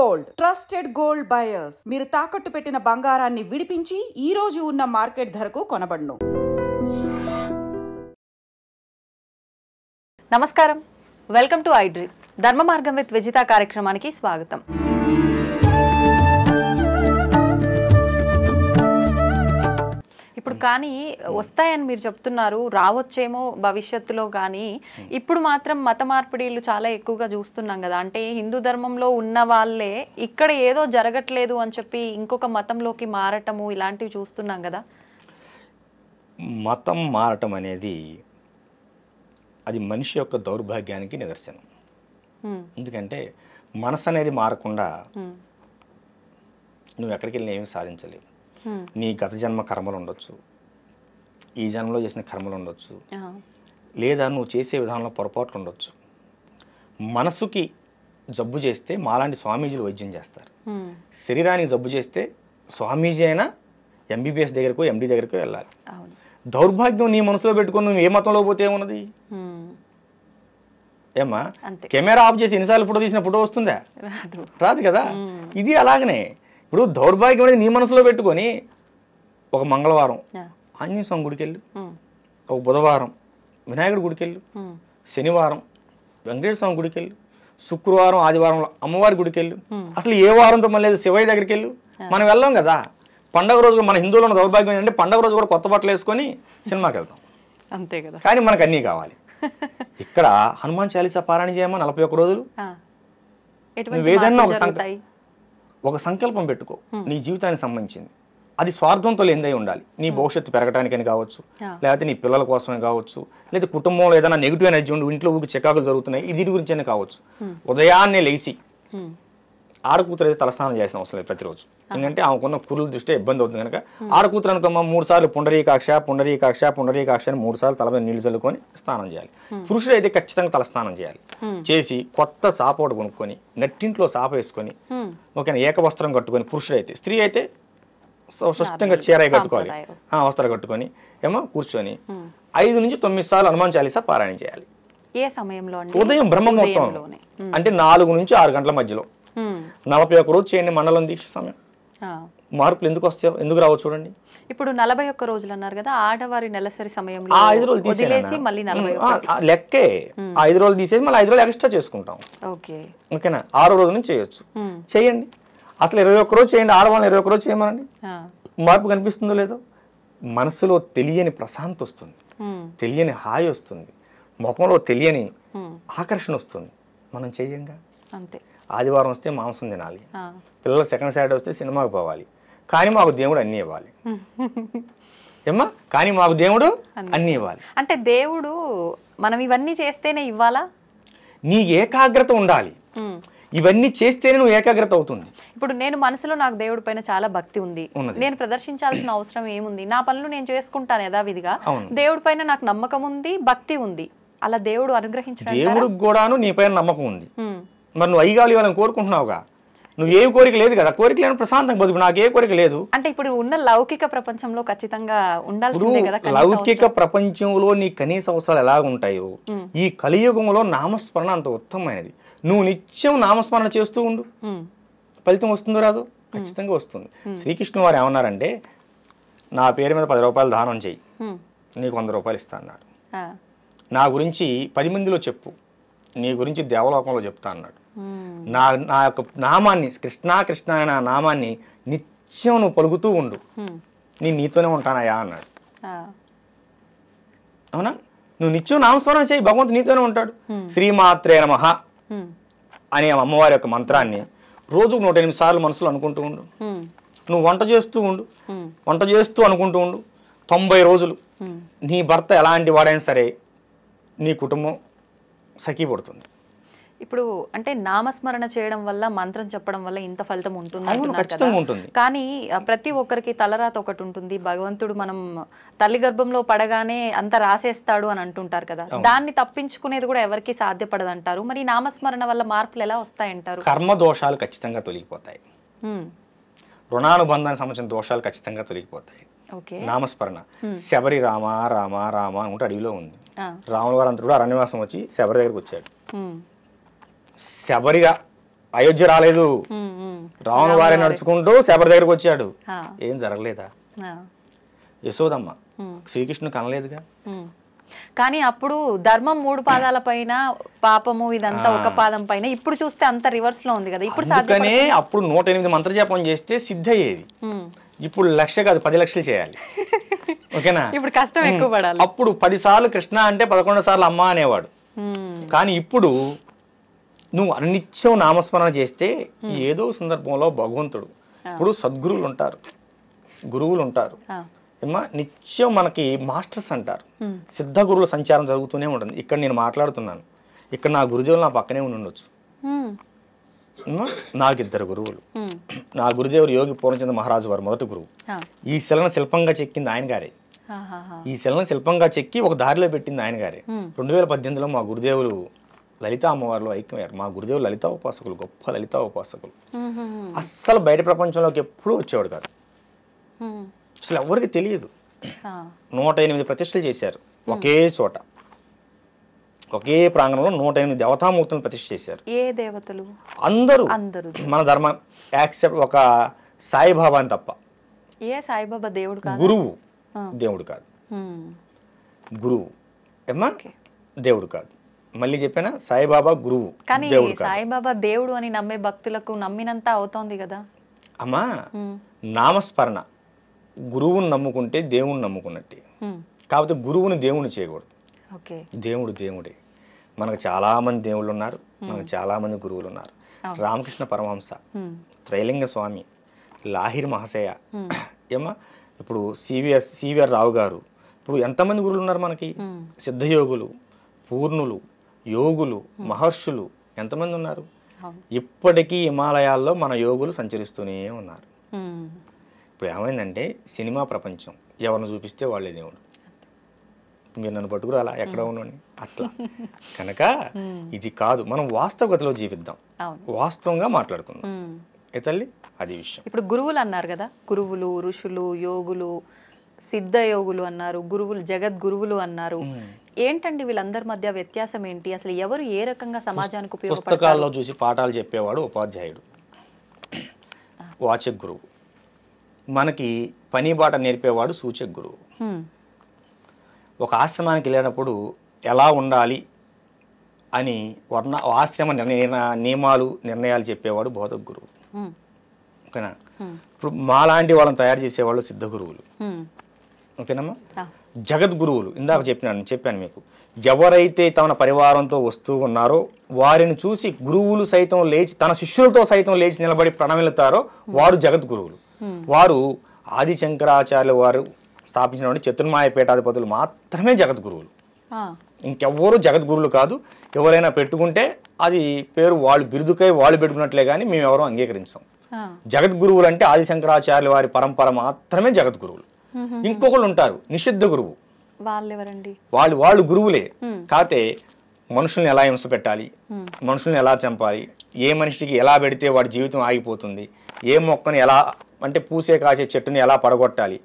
Gold, trusted gold buyers. మీరు తాకట్టు పెట్టిన బంగారాన్ని విడిపించి ఈ రోజు ఉన్న మార్కెట్ ధరకు కొనబడును. నమస్కారం, వెల్కమ్ టు ఐడ్రీ ధర్మ మార్గం విత్ విజిత కార్యక్రమానికి స్వాగతం. ఇప్పుడు కానీ వస్తాయని మీరు చెప్తున్నారు, రావచ్చేమో భవిష్యత్తులో. కానీ ఇప్పుడు మాత్రం మత మార్పిడిలు చాలా ఎక్కువగా చూస్తున్నాం కదా. అంటే హిందూ ధర్మంలో ఉన్న వాళ్ళే ఇక్కడ ఏదో జరగట్లేదు అని చెప్పి ఇంకొక మతంలోకి మారటము ఇలాంటివి చూస్తున్నాం కదా. మతం మారటం అనేది అది మనిషి యొక్క దౌర్భాగ్యానికి నిదర్శనం. ఎందుకంటే మనసు అనేది మారకుండా నువ్వు ఎక్కడికి వెళ్ళినా ఏమీ సాధించలేవు. నీ గత జన్మ కర్మలు ఉండొచ్చు, ఈ జన్మలో చేసిన కర్మలు ఉండొచ్చు, లేదా నువ్వు చేసే విధానంలో పొరపాట్లు ఉండొచ్చు. మనసుకి జబ్బు చేస్తే మాలాంటి స్వామీజీలు వైద్యం చేస్తారు. శరీరానికి జబ్బు చేస్తే స్వామీజీ అయినా ఎంబీబీఎస్ దగ్గరకు ఎండి దగ్గరకు వెళ్ళాలి. దౌర్భాగ్యం నీ మనసులో పెట్టుకుని నువ్వు ఏ మతంలో పోతే ఏమున్నది? ఏమ్మా, కెమెరా ఆఫ్ చేసి ఎన్నిసార్లు ఫోటో తీసిన ఫోటో వస్తుందా? రాదు కదా. ఇది అలాగనే ఇప్పుడు దౌర్భాగ్యం అనేది నీ మనసులో పెట్టుకొని ఒక మంగళవారం ఆంజనేయ స్వామి గుడికి వెళ్ళు, ఒక బుధవారం వినాయకుడి గుడికి వెళ్ళు, శనివారం వెంకటేశ్వర స్వామి గుడికి వెళ్ళు, శుక్రవారం ఆదివారంలో అమ్మవారి గుడికి వెళ్ళు. అసలు ఏ వారంతో మళ్ళీ శివయ్య దగ్గరికి వెళ్ళు. మనం వెళ్ళాం కదా. పండగ రోజు మన హిందువులో ఉన్న దౌర్భాగ్యం ఏంటంటే పండగ రోజు కూడా కొత్త బట్టలు వేసుకొని సినిమాకి వెళ్తాం. అంతే కదా. కానీ మనకు అన్నీ కావాలి. ఇక్కడ హనుమాన్ చాలీసా పారాయణ చేయమా 41 రోజులు. ఏదైనా ఒక సంకల్పం పెట్టుకో, నీ జీవితానికి సంబంధించింది. అది స్వార్థంతో లేనిదై ఉండాలి. నీ భవిష్యత్తు పెరగటానికని కావచ్చు, లేకపోతే నీ పిల్లల కోసమే కావచ్చు, లేదా కుటుంబంలో ఏదైనా నెగిటివ్ ఎనర్జీ ఉండి ఇంట్లో ఊరికి చికాకులు జరుగుతున్నాయి, ఇది గురించి అయినా కావచ్చు. ఉదయాన్నే లేచి ఆడకూతురు అయితే తలస్నానం చేసిన అవసరం లేదు ప్రతిరోజు. ఎందుకంటే ఆమెకున్న కురుల దృష్టి ఇబ్బంది అవుతుంది కనుక ఆడకూతురు అనుకోమా 3 సార్లు పుండరీకాక్ష పుండరీకాక్ష పుండరీకాక్ష అని 3 సార్లు తల మీద నీళ్లు చల్లుకొని స్నానం చేయాలి. పురుషుడు అయితే ఖచ్చితంగా తలస్నానం చేయాలి. చేసి కొత్త సాప ఒకటి కొనుక్కొని నెట్టింట్లో సాప వేసుకొని ఓకేనా ఏకవస్త్రం కట్టుకొని పురుషుడు అయితే, స్త్రీ అయితే స్పష్టంగా చీర కట్టుకోవాలి, వస్త్రాలు కట్టుకొని ఏమో కూర్చొని 5 నుంచి 9 సార్లు హనుమాన్ చాలీసా పారాయణ చేయాలి. ఏ సమయంలో? ఉదయం బ్రహ్మ ముహూర్తం అంటే 4 నుంచి 6 గంటల మధ్యలో 41 రోజు చేయండి మండలం దీక్ష సమయం. మార్పులు ఎందుకు వస్తాయో ఎందుకు రావో చూడండి. ఇప్పుడు 41 రోజులు అన్నారు కదా, ఆడవారి నెలసరి సమయంలో 5 రోజులు తీసేసి మళ్ళీ 41 లెక్కే. 5 రోజులు తీసేసి మళ్ళీ 5 రోజులు ఎక్స్ట్రా చేసుకుంటాం. ఓకేనా, 6వ రోజు నుంచి చేయొచ్చు. చేయండి. అసలు 21 రోజు చేయండి. ఆడవాళ్ళని 21 రోజు చేయమనండి. మార్పు కనిపిస్తుందో లేదో. మనసులో తెలియని ప్రశాంతి వస్తుంది, తెలియని హాయి వస్తుంది, ముఖంలో తెలియని ఆకర్షణ వస్తుంది. మనం చెయ్యంగా. అంతే. ఆదివారం వస్తే మాంసం తినాలి, పిల్లలకు సెకండ్ సాటర్డే వస్తే సినిమాకి పోవాలి, కానీ మాకు దేవుడు అన్నీ ఇవ్వాలి. ఏమ్మా, కానీ మాకు దేవుడు అన్నీ ఇవ్వాలి. అంటే దేవుడు మనం ఇవన్నీ చేస్తేనే ఇవ్వాలా? నీ ఏకాగ్రత ఉండాలి. ఇవన్నీ చేస్తేనే నువ్వు ఏకాగ్రత అవుతుంది. ఇప్పుడు నేను మనసులో నాకు దేవుడి పైన చాలా భక్తి ఉంది, నేను ప్రదర్శించాల్సిన అవసరం ఏముంది? నా పనులు నేను చేసుకుంటాను యథావిధిగా. దేవుడి పైన నాకు నమ్మకం ఉంది, భక్తి ఉంది. అలా దేవుడు అనుగ్రహించడం. దేవుడికి కూడాను నీ పైన నమ్మకం ఉంది. మరి నువ్వు అయ్యాలి వాళ్ళని కోరుకుంటున్నావుగా. నువ్వు ఏం కోరిక లేదు కదా. కోరిక లేని ప్రశాంతంగా బతుకు. నాకు ఏ కోరిక లేదు అంటే ఇప్పుడు ఉన్న లౌకిక ప్రపంచంలో ఖచ్చితంగా ఉండాల్సిందే కదా. లౌకిక ప్రపంచంలో నీ కనీస అవసరాలు ఎలా ఉంటాయో ఈ కలియుగంలో నామస్మరణ అంత ఉత్తమమైనది. నువ్వు నిత్యం నామస్మరణ చేస్తూ ఉండు. ఫలితం వస్తుందో రాదో? ఖచ్చితంగా వస్తుంది. శ్రీకృష్ణుడు వారు ఏమన్నారంటే, నా పేరు మీద 10 రూపాయలు దానం చెయ్యి, నీకు 100 రూపాయలు ఇస్తా అన్నాడు. నా గురించి 10 మందిలో చెప్పు, నీ గురించి దేవలోకంలో చెప్తా అన్నాడు. నా యొక్క నామాన్ని కృష్ణ కృష్ణ అనే నా నామాన్ని నిత్యం నువ్వు పలుకుతూ ఉండు, నీతోనే ఉంటానయా అన్నాడు. అవునా? నువ్వు నిత్యం నామస్మరణ చేయి, భగవంతుడు నీతోనే ఉంటాడు. శ్రీమాత్రే నమః అనే అమ్మవారి యొక్క మంత్రాన్ని రోజుకు 108 సార్లు మనసులో అనుకుంటూ ఉండు. నువ్వు వంట చేస్తూ ఉండు, వంట చేస్తూ అనుకుంటూ ఉండు. 90 రోజులు నీ భర్త ఎలాంటి వాడైనా సరే నీ కుటుంబం సఖీపడుతుంది. ఇప్పుడు అంటే నామస్మరణ చేయడం వల్ల, మంత్రం చెప్పడం వల్ల ఇంత ఫలితం ఉంటుంది అంటున్నారు కదా. కానీ ప్రతి ఒక్కరికి తలరాత ఒకటి ఉంటుంది. భగవంతుడు మనం తల్లి గర్భంలో పడగానే అంత రాసేస్తాడు అని అంటుంటారు కదా. దాన్ని తప్పించుకునేది కూడా ఎవరికి సాధ్యపడదు అంటారు. మరి నామస్మరణ వల్ల మార్పులు ఎలా వస్తాయంటారు? కర్మ దోషాలు ఖచ్చితంగా తొలగిపోతాయి. రుణానుబంధానికి సంబంధించిన దోషాలు ఖచ్చితంగా తొలగిపోతాయి. నామస్మరణ. శబరి రామ రామ రామ అనుకుంటే అడవిలో ఉంది. రాముల వారు అంతా కూడా అరణ్యవాసం వచ్చి శబరి దగ్గరకు వచ్చాడు. శబరిగా అయోధ్య రాలేదు, రావణ వారి నడుచుకుంటూ శబరి దగ్గరకు వచ్చాడు, ఏం జరగలేదా? యశోదమ్మ శ్రీకృష్ణుడు కనలేదుగా. కానీ అప్పుడు ధర్మం 3 పాదాల పైన, పాపము ఇదంతా ఒక పాదం పైన. ఇప్పుడు చూస్తే అంత రివర్స్ లో ఉంది కదా. ఇప్పుడు అందుకనే అప్పుడు 108 మంత్రజపం చేస్తే సిద్ధ అయ్యేది. ఇప్పుడు 1,00,000 కాదు 10 లక్షలు చేయాలి. ఓకేనా? ఇప్పుడు కష్టం ఎక్కువ పడాలి. అప్పుడు 10 సార్లు కృష్ణ అంటే 11 సార్లు అమ్మ అనేవాడు. కానీ ఇప్పుడు నువ్వు అనిత్యం నామస్మరణ చేస్తే ఏదో సందర్భంలో భగవంతుడు, ఇప్పుడు సద్గురువులు ఉంటారు, గురువులు ఉంటారు, నిత్యం మనకి మాస్టర్స్ అంటారు. సిద్ధ గురువుల సంచారం జరుగుతూనే ఉంటుంది. ఇక్కడ నేను మాట్లాడుతున్నాను, ఇక్కడ నా గురుదేవులు నా పక్కనే ఉండొచ్చు. నాకు 2 గురువులు. నా గురుదేవుడు యోగి పూర్ణచంద్ర మహారాజు వారు మొదటి గురువు. ఈ శిలను శిల్పంగా చెక్కింది ఆయన గారే. ఈ శిలను శిల్పంగా చెక్కి ఒక దారిలో పెట్టింది ఆయన గారే. 2018లో మా గురుదేవులు లలితా అమ్మవారిలో ఐక్యమయ్యారు. మా గురుదేవులు లలితా ఉపాసకులు, గొప్ప లలితా ఉపాసకులు. అస్సలు బయట ప్రపంచంలోకి ఎప్పుడూ వచ్చేవాడు కాదు. అసలు ఎవరికి తెలియదు. 108 ప్రతిష్టలు చేశారు ఒకే చోట, ఒకే ప్రాంగణంలో 108 దేవతామూర్తులను ప్రతిష్ఠ చేశారు. ఏ దేవతలు? అందరూ మన ధర్మ యాక్సెప్ట్ ఒక సాయిబాబా అని తప్ప. ఏ సాయిబాబా దేవుడు కాదు, గురువు దేవుడు కాదు. గురువు ఏమ్మా దేవుడు కాదు. మళ్ళీ చెప్పానా, సాయిబాబా గురువు. కానీ సాయిబాబా దేవుడు అని నమ్మే భక్తులకు నమ్మినంత అవుతోంది కదా అమ్మా. నామస్మరణ గురువుని నమ్ముకుంటే దేవుని నమ్ముకున్నట్టే. కాకపోతే గురువుని దేవుని చేయకూడదు. దేవుడు దేవుడే. మనకు చాలా మంది దేవుళ్ళు ఉన్నారు, మనకు చాలా మంది గురువులు ఉన్నారు. రామకృష్ణ పరమహంస, త్రైలింగ స్వామి, లాహిరి మహాశయ ఏమా, ఇప్పుడు సివిఆర్ రావు గారు. ఇప్పుడు ఎంతమంది గురువులు ఉన్నారు మనకి? సిద్ధయోగులు, పూర్ణులు, యోగులు, మహర్షులు ఎంతమంది ఉన్నారు? ఇప్పటికీ హిమాలయాల్లో మన యోగులు సంచరిస్తూనే ఉన్నారు. ఇప్పుడు ఏమైందంటే సినిమా ప్రపంచం, ఎవరిని చూపిస్తే వాళ్ళే దేవుడు. మీరు నన్ను పట్టుకురాలా ఎక్కడ ఉన్నాను అట్లా. కనుక ఇది కాదు, మనం వాస్తవగతిలో జీవిద్దాం, వాస్తవంగా మాట్లాడుకుందాం. ఏ తల్లి, అది విషయం. ఇప్పుడు గురువులు అన్నారు కదా, గురువులు, ఋషులు, యోగులు, సిద్ధ యోగులు అన్నారు, గురువులు, జగద్గురువులు అన్నారు. ఏంటండి వీళ్ళందరి మధ్య వ్యత్యాసం ఏంటి? అసలు ఎవరు ఏ రకంగా సమాజానికి ఉపయోగపడతారు? పుస్తకాల్లో చూసి పాఠాలు చెప్పేవాడు ఉపాధ్యాయుడు, వాచక గురువు. మనకి పని బాట నేర్పేవాడు సూచక గురువు. ఒక ఆశ్రమానికి వెళ్ళినప్పుడు ఎలా ఉండాలి అని ఆశ్రమ నియమాలు నిర్ణయాలు చెప్పేవాడు బోధక గురువు. ఓకేనా? ఇప్పుడు మాలాంటి వాళ్ళని తయారు చేసేవాళ్ళు సిద్ధ గురువులు. ఓకేనమ్మా? జగద్గురువులు ఇందాక చెప్పాను మీకు. ఎవరైతే తన పరివారంతో వస్తూ ఉన్నారో వారిని చూసి గురువులు సైతం లేచి, తన శిష్యులతో సైతం లేచి నిలబడి ప్రణమిల్లుతారో వారు జగద్గురువులు. వారు ఆది శంకరాచార్యుల వారు స్థాపించిన చతుర్మాయ పీఠాధిపతులు మాత్రమే జగద్గురువులు. ఇంకెవ్వరూ జగద్గురువులు కాదు. ఎవరైనా పెట్టుకుంటే అది పేరు వాళ్ళు బిరుదుకై వాళ్ళు పెట్టుకున్నట్లే కానీ మేము ఎవరూ అంగీకరించాం. జగద్గురువులు అంటే ఆది శంకరాచార్యుల వారి పరంపర మాత్రమే జగద్గురువులు. ఇంకొకళ్ళు ఉంటారు నిషిద్ధ గురువు. వాళ్ళు గురువులే, కాకపోతే మనుషుల్ని ఎలా హింస పెట్టాలి, మనుషుల్ని ఎలా చంపాలి, ఏ మనిషికి ఎలా పెడితే వాడి జీవితం ఆగిపోతుంది, ఏ మొక్కని ఎలా అంటే పూసే కాసే చెట్టుని ఎలా పడగొట్టాలి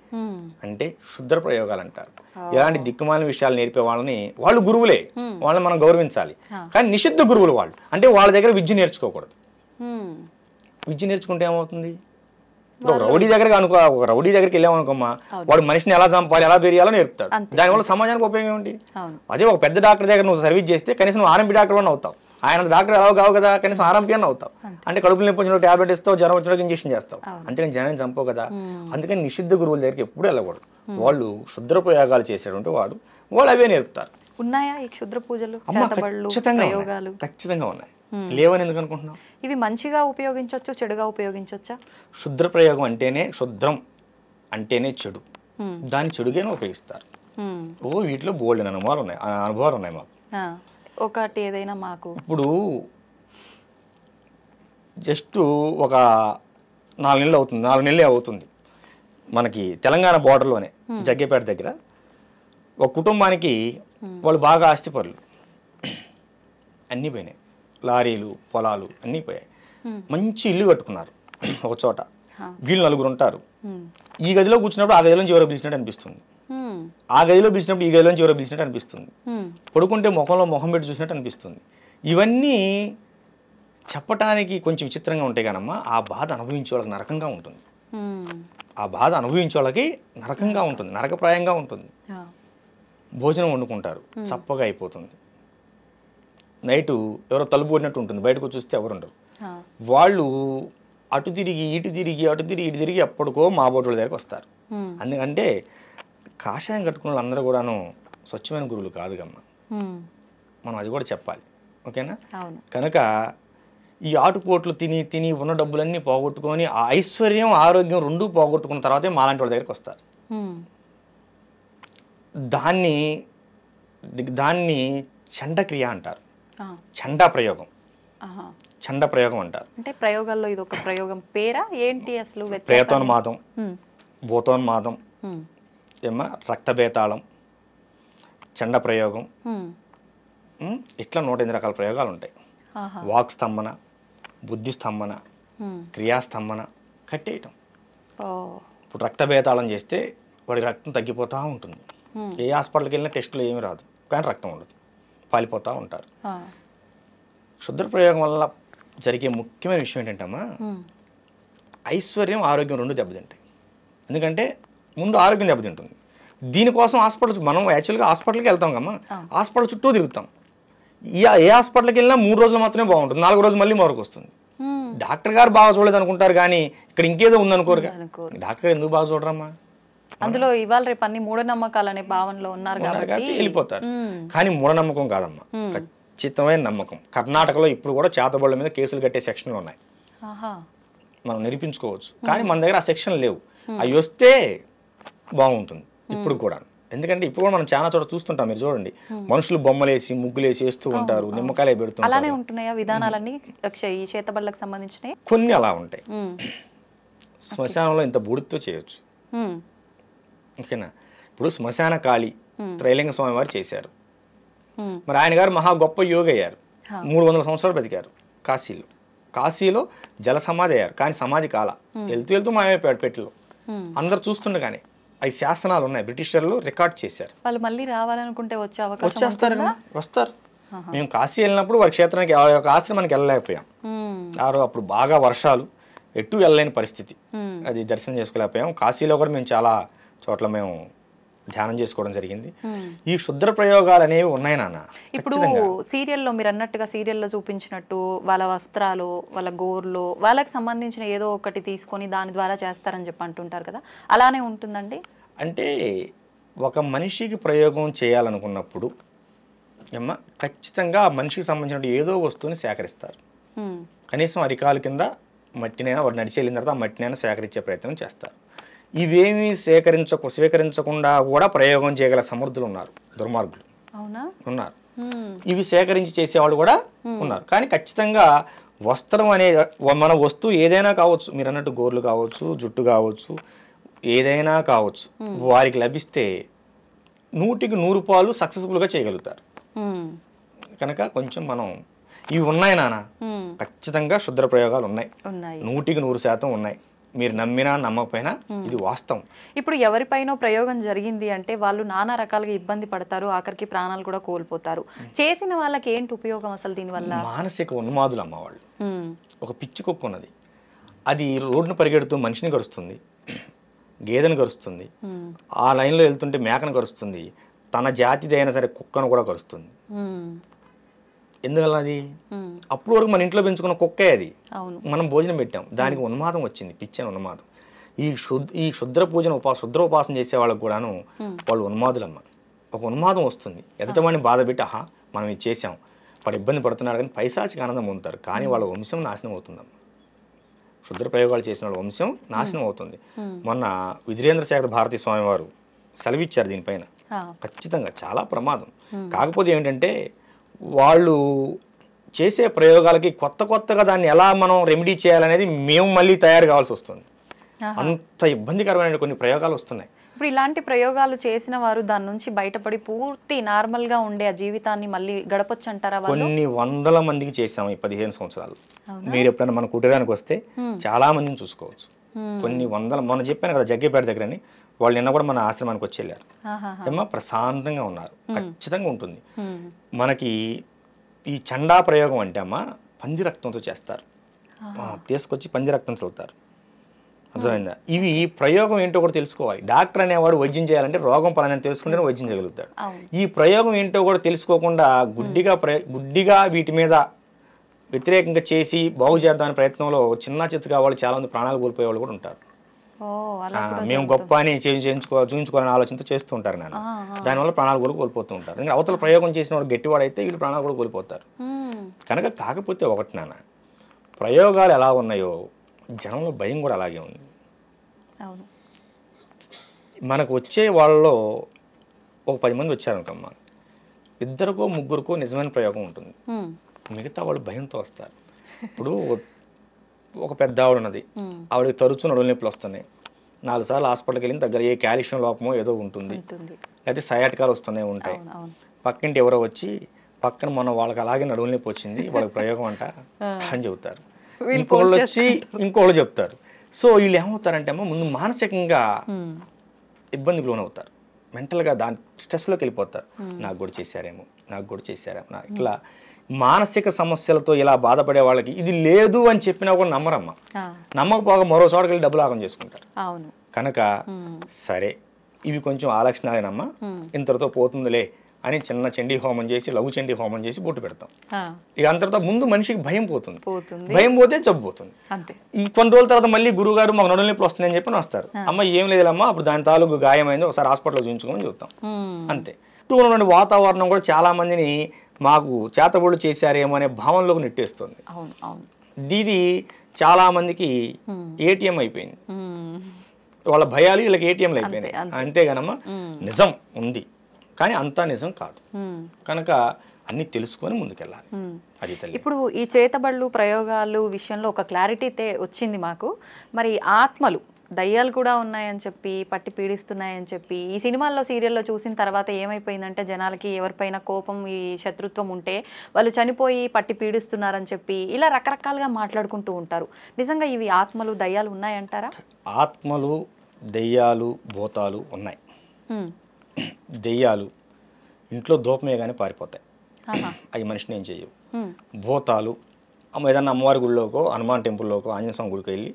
అంటే శుద్ర ప్రయోగాలు అంటారు. ఇలాంటి దిక్కుమాలిన విషయాలు నేర్పే వాళ్ళని వాళ్ళు గురువులే, వాళ్ళని మనం గౌరవించాలి. కానీ నిషిద్ధ గురువులు వాళ్ళు అంటే వాళ్ళ దగ్గర విద్య నేర్చుకోకూడదు. విద్య నేర్చుకుంటే ఏమవుతుంది? ఒక రౌడీ దగ్గరికి వెళ్ళామనుకోమ్మా, వాడు మనిషిని ఎలా చంపాలి, ఎలా పెరియాలో నేర్పుతాడు. దానివల్ల సమాజానికి ఉపయోగం ఏంటి? అదే ఒక పెద్ద డాక్టర్ దగ్గర నువ్వు సర్వీస్ చేస్తే కనీసం ఆర్ఎంపీ డాక్టర్ అని అవుతావు. ఆయన డాక్టర్ ఎలా కావు కదా, కనీసం ఆర్ఎంపీ అని అవుతావు. అంటే కడుపులు నొప్పి వచ్చిన టాబ్లెట్ ఇస్తావు, జ్వరం వచ్చిన ఇంజక్షన్ చేస్తావు, అంతేకాని జనాన్ని చంపవు కదా. అందుకని నిషిద్ధ గురువుల దగ్గరికి ఎప్పుడు వెళ్ళకూడదు. వాళ్ళు క్షుద్ర ప్రయోగాలు చేసేటువంటి వాళ్ళు అవే నేర్పుతారు. ఉన్నాయా ఈ క్షుద్ర పూజలు? ఖచ్చితంగా ఉన్నాయి. లేవని ఎందుకు అనుకుంటున్నావు? ఇవి మంచిగా ఉపయోగించవచ్చు, చెడుగా ఉపయోగించవచ్చా? శుద్ర ప్రయోగం అంటేనే, శుద్రం అంటేనే చెడు, దాన్ని చెడుగానే ఉపయోగిస్తారు. వీటిలో బోల్డ్ అనుభవాలు ఉన్నాయి మాకు. ఒకటి ఏదైనా మాకు ఇప్పుడు జస్ట్ ఒక 4 నెలలే అవుతుంది మనకి తెలంగాణ బోర్డర్లోనే జగ్గేపేట దగ్గర ఒక కుటుంబానికి వాళ్ళు బాగా ఆస్తిపరులు, అన్నీ పోయినాయి, లారీలు, పొలాలు అన్నీ పోయాయి. మంచి ఇల్లు కట్టుకున్నారు ఒక చోట. వీళ్ళు 4 ఉంటారు. ఈ గదిలో కూర్చున్నప్పుడు ఆ గదిలోంచి ఎవరో పిలిచినట్టు అనిపిస్తుంది, ఆ గదిలో పిలిచినప్పుడు ఈ గదిలోంచి ఎవరో పిలిచినట్టు అనిపిస్తుంది, పడుకుంటే ముఖంలో ముఖం పెట్టి చూసినట్టు అనిపిస్తుంది. ఇవన్నీ చెప్పటానికి కొంచెం విచిత్రంగా ఉంటాయి కానమ్మా, ఆ బాధ అనుభవించే వాళ్ళకి నరకంగా ఉంటుంది. ఆ బాధ అనుభవించే వాళ్ళకి నరకంగా ఉంటుంది, నరకప్రాయంగా ఉంటుంది. భోజనం వండుకుంటారు, చప్పగా అయిపోతుంది. నైటు ఎవరో తలుపు కొట్టినట్టు ఉంటుంది, బయటకు చూస్తే ఎవరు ఉండరు. వాళ్ళు అటు తిరిగి ఇటు తిరిగి అటు తిరిగి ఇటు తిరిగి ఎప్పటికో మా బోటుల దగ్గరికి వస్తారు. అందుకంటే కాషాయం కట్టుకున్న వాళ్ళందరూ కూడాను స్వచ్ఛమైన గురువులు కాదుగమ్మా, మనం అది కూడా చెప్పాలి. ఓకేనా? కనుక ఈ ఆటుపోట్లు తిని తిని ఉన్న డబ్బులన్నీ పోగొట్టుకొని ఆ ఐశ్వర్యం ఆరోగ్యం రెండూ పోగొట్టుకున్న తర్వాతే మాలాంటి వాళ్ళ దగ్గరికి వస్తారు. దాన్ని చండక్రియ అంటారు, చండా ప్రయోగం, చండ ప్రయోగం అంటారు. అంటే ప్రయోగాల్లో ఇది ఒక ప్రయోగం పేరా ఏంటి అసలు? ప్రేతోన్మాదం, భూతోన్మాదం, ఏమా రక్తబేతాళం, చండ ప్రయోగం, ఇట్లా 108 రకాల ప్రయోగాలు ఉంటాయి. వాక్ స్తంభన, బుద్ధి స్తంభన, క్రియాస్తంభన, కట్టేయటం. ఇప్పుడు రక్తబేతాళం చేస్తే వాడి రక్తం తగ్గిపోతూ ఉంటుంది. ఏ హాస్పిటల్కి వెళ్ళినా టెస్టులు ఏమీ రాదు, కానీ రక్తం ఉండదు, పాలిపోతూ ఉంటారు. క్షుద్ర ప్రయోగం వల్ల జరిగే ముఖ్యమైన విషయం ఏంటంటమ్మా, ఐశ్వర్యం ఆరోగ్యం రెండు దెబ్బతింటాయి. ఎందుకంటే ముందు ఆరోగ్యం దెబ్బతింటుంది. దీనికోసం మనం యాక్చువల్గా హాస్పిటల్కి వెళ్తాం కమ్మా, హాస్పిటల్ చుట్టూ తిరుగుతాం. ఏ హాస్పిటల్కి వెళ్ళినా 3 రోజులు మాత్రమే బాగుంటుంది, 4 రోజులు మళ్ళీ మరొక వస్తుంది. డాక్టర్ గారు బాగా చూడలేదు అనుకుంటారు, కానీ ఇక్కడ ఇంకేదో ఉందనుకోరు. డాక్టర్ గారు ఎందుకు బాగా చూడరమ్మా? అందులో ఇవాళ రేపు అన్ని మూఢనమ్మకాలు అనే భావనలో ఉన్నారు కాబట్టి వెళ్ళిపోతారు. కానీ మూఢనమ్మకం కాదమ్మా, ఖచ్చితమైన నమ్మకం. కర్ణాటకలో ఇప్పుడు కూడా చేతబడుల మీద కేసులు కట్టే సెక్షన్లు ఉన్నాయి, మనం నిరూపించుకోవచ్చు. కానీ మన దగ్గర ఆ సెక్షన్ లేవు. అవి వస్తే బాగుంటుంది ఇప్పుడు కూడా. ఎందుకంటే ఇప్పుడు కూడా మనం చాలా చోట చూస్తుంటాం, మీరు చూడండి, మనుషులు బొమ్మలేసి ముగ్గులేసి వేస్తూ ఉంటారు, నిమ్మకాయలు పెడుతుంటారు. అలానే ఉంటున్నాయా విధానాలన్నీ ఈ చేతబడులకు సంబంధించినవి? కొన్ని అలా ఉంటాయి. శ్మశానంలో ఇంత బూడితో చేయొచ్చు. ఓకేనా? ఇప్పుడు శ్మశాన కాళి త్రైలింగ స్వామి వారు చేశారు. మరి ఆయన గారు మహా గొప్ప యోగి అయ్యారు, 300 సంవత్సరాలు బతికారు కాశీలో జల సమాధి అయ్యారు. కానీ సమాధి కాల, వెళ్తూ మాయమైపోయాడు పెట్టిలో. అందరు చూస్తుండగానే అవి శాసనాలు ఉన్నాయి, బ్రిటిషర్లు రికార్డ్ చేశారు. వాళ్ళు మళ్ళీ రావాలనుకుంటే వస్తారు. మేము కాశీ వెళ్ళినప్పుడు వారి క్షేత్రానికి ఆశ్రమానికి వెళ్ళలేకపోయాం. అప్పుడు బాగా వర్షాలు, ఎటు వెళ్ళలేని పరిస్థితి, అది దర్శనం చేసుకోలేకపోయాం. కాశీలో కూడా మేము చాలా చోట్ల మేము ధ్యానం చేసుకోవడం జరిగింది. ఈ క్షుద్ర ప్రయోగాలు అనేవి ఉన్నాయి నాన్న. ఇప్పుడు సీరియల్లో మీరు అన్నట్టుగా సీరియల్లో చూపించినట్టు వాళ్ళ వస్త్రాలు, వాళ్ళ గోర్లు, వాళ్ళకి సంబంధించిన ఏదో ఒకటి తీసుకొని దాని ద్వారా చేస్తారని చెప్పి అంటుంటారు కదా, అలానే ఉంటుందండి? అంటే ఒక మనిషికి ప్రయోగం చేయాలనుకున్నప్పుడు ఏమ్మా ఖచ్చితంగా ఆ మనిషికి సంబంధించిన ఏదో వస్తువుని సేకరిస్తారు. కనీసం అరికాల కింద మట్టినైనా వాడు నడిచి వెళ్ళిన తర్వాత ఆ మట్టినైనా సేకరించే ప్రయత్నం చేస్తారు. ఇవేమీ స్వీకరించకుండా కూడా ప్రయోగం చేయగల సమర్థులు ఉన్నారు, దుర్మార్గులు ఉన్నారు. ఇవి సేకరించి చేసేవాళ్ళు కూడా ఉన్నారు. కానీ ఖచ్చితంగా వస్త్రం అనే మన వస్తువు ఏదైనా కావచ్చు, మీరు అన్నట్టు గోర్లు కావచ్చు, జుట్టు కావచ్చు, ఏదైనా కావచ్చు, వారికి లభిస్తే 100కి 100 పాలు సక్సెస్ఫుల్గా చేయగలుగుతారు. కనుక కొంచెం మనం ఇవి ఉన్నాయి నాన్న, ఖచ్చితంగా క్షుద్ర ప్రయోగాలు ఉన్నాయి, 100కి 100% ఉన్నాయి. మీరు నమ్మినా నమ్మకపోయినా ఇది వాస్తవం. ఇప్పుడు ఎవరిపైనో ప్రయోగం జరిగింది అంటే వాళ్ళు నానా రకాలుగా ఇబ్బంది పడతారు, ఆఖరికి ప్రాణాలు కూడా కోల్పోతారు. చేసిన వాళ్ళకి ఏంటి ఉపయోగం అసలు దీనివల్ల? మానసిక ఉన్మాదులు అమ్మ వాళ్ళు. ఒక పిచ్చి కుక్క ఉన్నది, అది రోడ్డును పరిగెడుతూ మనిషిని కరుస్తుంది, గేదెను కరుస్తుంది, ఆ లైన్లో వెళ్తుంటే మేకను కరుస్తుంది, తన జాతిది అయినా సరే కుక్కను కూడా కరుస్తుంది. ఎందువల్ల అది? అప్పుడు వరకు మన ఇంట్లో పెంచుకున్న కుక్కే అది, మనం భోజనం పెట్టాం, దానికి ఉన్మాదం వచ్చింది, పిచ్చని ఉన్మాదం. ఈ క్షుద్ర పూజను క్షుద్ర ఉపాసన చేసే వాళ్ళకు కూడాను వాళ్ళు ఉన్మాదులమ్మ. ఒక ఉన్మాదం వస్తుంది, ఎదుటవాడిని బాధ పెట్టి ఆహా మనం ఇది చేసాం, వాడు ఇబ్బంది పడుతున్నాడు కానీ పైశాచిక ఆనందం పొందుతారు. కానీ వాళ్ళ వంశం నాశనం అవుతుందమ్మ. క్షుద్ర ప్రయోగాలు చేసిన వాళ్ళ వంశం నాశనం అవుతుంది. మొన్న విధురేంద్ర శేఖర్ భారతీ స్వామి వారు సెలవిచ్చారు దీనిపైన. ఖచ్చితంగా చాలా ప్రమాదం. కాకపోతే ఏమిటంటే వాళ్ళు చేసే ప్రయోగాలకి కొత్తగా దాన్ని ఎలా మనం రెమెడీ చేయాలనేది మేము మళ్ళీ తయారు కావాల్సి వస్తుంది. అంత ఇబ్బందికరమైన కొన్ని ప్రయోగాలు వస్తున్నాయి. ఇప్పుడు ఇలాంటి ప్రయోగాలు చేసిన వారు దాని నుంచి బయటపడి పూర్తి నార్మల్ గా ఉండే ఆ జీవితాన్ని మళ్ళీ గడపొచ్చు అంటారా? కొన్ని వందల మందికి చేసాము ఈ 15 సంవత్సరాలు. మీరు ఎప్పుడైనా మన కుటీరానికి వస్తే చాలా మందిని చూసుకోవచ్చు. కొన్ని వందల, మనం చెప్పాను కదా జగ్గేపేట దగ్గరని, వాళ్ళు నిన్న కూడా మన ఆశ్రమానికి వచ్చి వెళ్ళారు. ఏమో ప్రశాంతంగా ఉన్నారు. ఖచ్చితంగా ఉంటుంది. మనకి ఈ చండా ప్రయోగం అంటే అమ్మ పంది రక్తంతో చేస్తారు, తీసుకొచ్చి పంది రక్తం చల్లుతారు. అర్థమైందా? ఇవి ప్రయోగం ఏంటో కూడా తెలుసుకోవాలి. డాక్టర్ అనేవాడు వైద్యం చేయాలంటే రోగం పలానని తెలుసుకుంటేనే వైద్యం చేయగలుగుతాడు. ఈ ప్రయోగం ఏంటో కూడా తెలుసుకోకుండా గుడ్డిగా వీటి మీద వ్యతిరేకంగా చేసి బాగు చేద్దామనే ప్రయత్నంలో చిన్న చిత్తగా వాళ్ళు చాలా మంది ప్రాణాలు కోల్పోయే వాళ్ళు కూడా ఉంటారు. మేము గొప్ప అని చూపించుకోవాలని ఆలోచనతో చేస్తూ ఉంటారు నాన్న. దానివల్ల ప్రాణాలు కూడా కోల్పోతూ ఉంటారు. ఇంకా అవతల ప్రయోగం చేసిన వాడు గట్టివాడైతే వీళ్ళు ప్రాణాలు కూడా కోల్పోతారు. కనుక కాకపోతే ఒకటి నాన్న, ప్రయోగాలు ఎలా ఉన్నాయో జనంలో భయం కూడా అలాగే ఉంది. మనకు వచ్చే వాళ్ళలో ఒక 10 మంది వచ్చారనుకమ్మా, 2కో 3కో నిజమైన ప్రయోగం ఉంటుంది, మిగతా వాళ్ళు భయంతో వస్తారు. ఇప్పుడు ఒక పెద్ద ఆవిడ ఉన్నది, ఆవిడకి తరచూ నడుము నొప్పులు వస్తున్నాయి, 4 సార్లు హాస్పిటల్కి వెళ్ళిన దగ్గర ఏ కాల్షియం లోపమో ఏదో ఉంటుంది, లేకపోతే సయాటికాలు వస్తూనే ఉంటాయి. పక్కింటి ఎవరో వచ్చి పక్కన మొన్న వాళ్ళకి అలాగే నడుము నొప్పి వచ్చింది, వాళ్ళకి ప్రయోగం అంట అని చెబుతారు. ఇంకోళ్ళు వచ్చి ఇంకోళ్ళు చెప్తారు. సో వీళ్ళు ఏమవుతారంటే అమ్మ ముందు మానసికంగా ఇబ్బందికి లోనవుతారు, మెంటల్గా దాని స్ట్రెస్లోకి వెళ్ళిపోతారు. నాకు కూడా చేశారేమో ఇట్లా మానసిక సమస్యలతో ఇలా బాధపడే వాళ్ళకి ఇది లేదు అని చెప్పినా కూడా నమ్మరమ్మా. నమ్మకపోగా మరో చోటకి వెళ్ళి డబ్బులు ఆగం చేసుకుంటారు. కనుక సరే ఇవి కొంచెం ఆ లక్షణాలేనమ్మా, ఇంతటితో పోతుందిలే అని చిన్న చండీ హోమం చేసి లఘు చండీ హోమం చేసి బొట్టు పెడతాం. ఇక అంతటితో ముందు మనిషికి భయం పోతుంది, భయం పోతే జబ్బు పోతుంది. ఈ కొన్ని రోజుల తర్వాత మళ్ళీ గురువు గారు మాకు నడుము నొప్పులు వస్తున్నాయని చెప్పి వస్తారు. అమ్మ ఏం లేదమ్మా, అప్పుడు దాని తాలూకు గాయమైంది, ఒకసారి హాస్పిటల్లో చూపించుకోమని చెప్తాం. అంతే. చుట్టూ ఉన్నటువంటి వాతావరణం కూడా చాలా మందిని మాకు చేతబడులు చేశారేమో అనే భావనలోకి నెట్టేస్తుంది. ఇది చాలా మందికి ఏటీఎం అయిపోయింది, వాళ్ళ భయాలు వీళ్ళకి ఏటీఎంలు అయిపోయినాయి. అంతేగానమ్మా నిజం ఉంది కానీ అంతా నిజం కాదు. కనుక అన్ని తెలుసుకొని ముందుకెళ్ళాలి. అది తల్లి. ఇప్పుడు ఈ చేతబడులు ప్రయోగాలు విషయంలో ఒక క్లారిటీ వచ్చింది మాకు. మరి ఆత్మలు దయ్యాలు కూడా ఉన్నాయని చెప్పి పట్టి పీడిస్తున్నాయని చెప్పి ఈ సినిమాల్లో సీరియల్లో చూసిన తర్వాత ఏమైపోయిందంటే జనాలకి ఎవరిపైన కోపం ఈ శత్రుత్వం ఉంటే వాళ్ళు చనిపోయి పట్టి పీడిస్తున్నారని చెప్పి ఇలా రకరకాలుగా మాట్లాడుకుంటూ ఉంటారు. నిజంగా ఇవి ఆత్మలు దయ్యాలు ఉన్నాయంటారా? ఆత్మలు దయ్యాలు భూతాలు ఉన్నాయి. దెయ్యాలు ఇంట్లో దూపమే కానీ పారిపోతాయి, అవి మనిషిని ఏం చేయవు. భూతాలు ఏదన్నా అమ్మవారి గుడిలోకో హనుమాన్ టెంపుల్లోకో ఆంజనేయ స్వామి గుడికి వెళ్ళి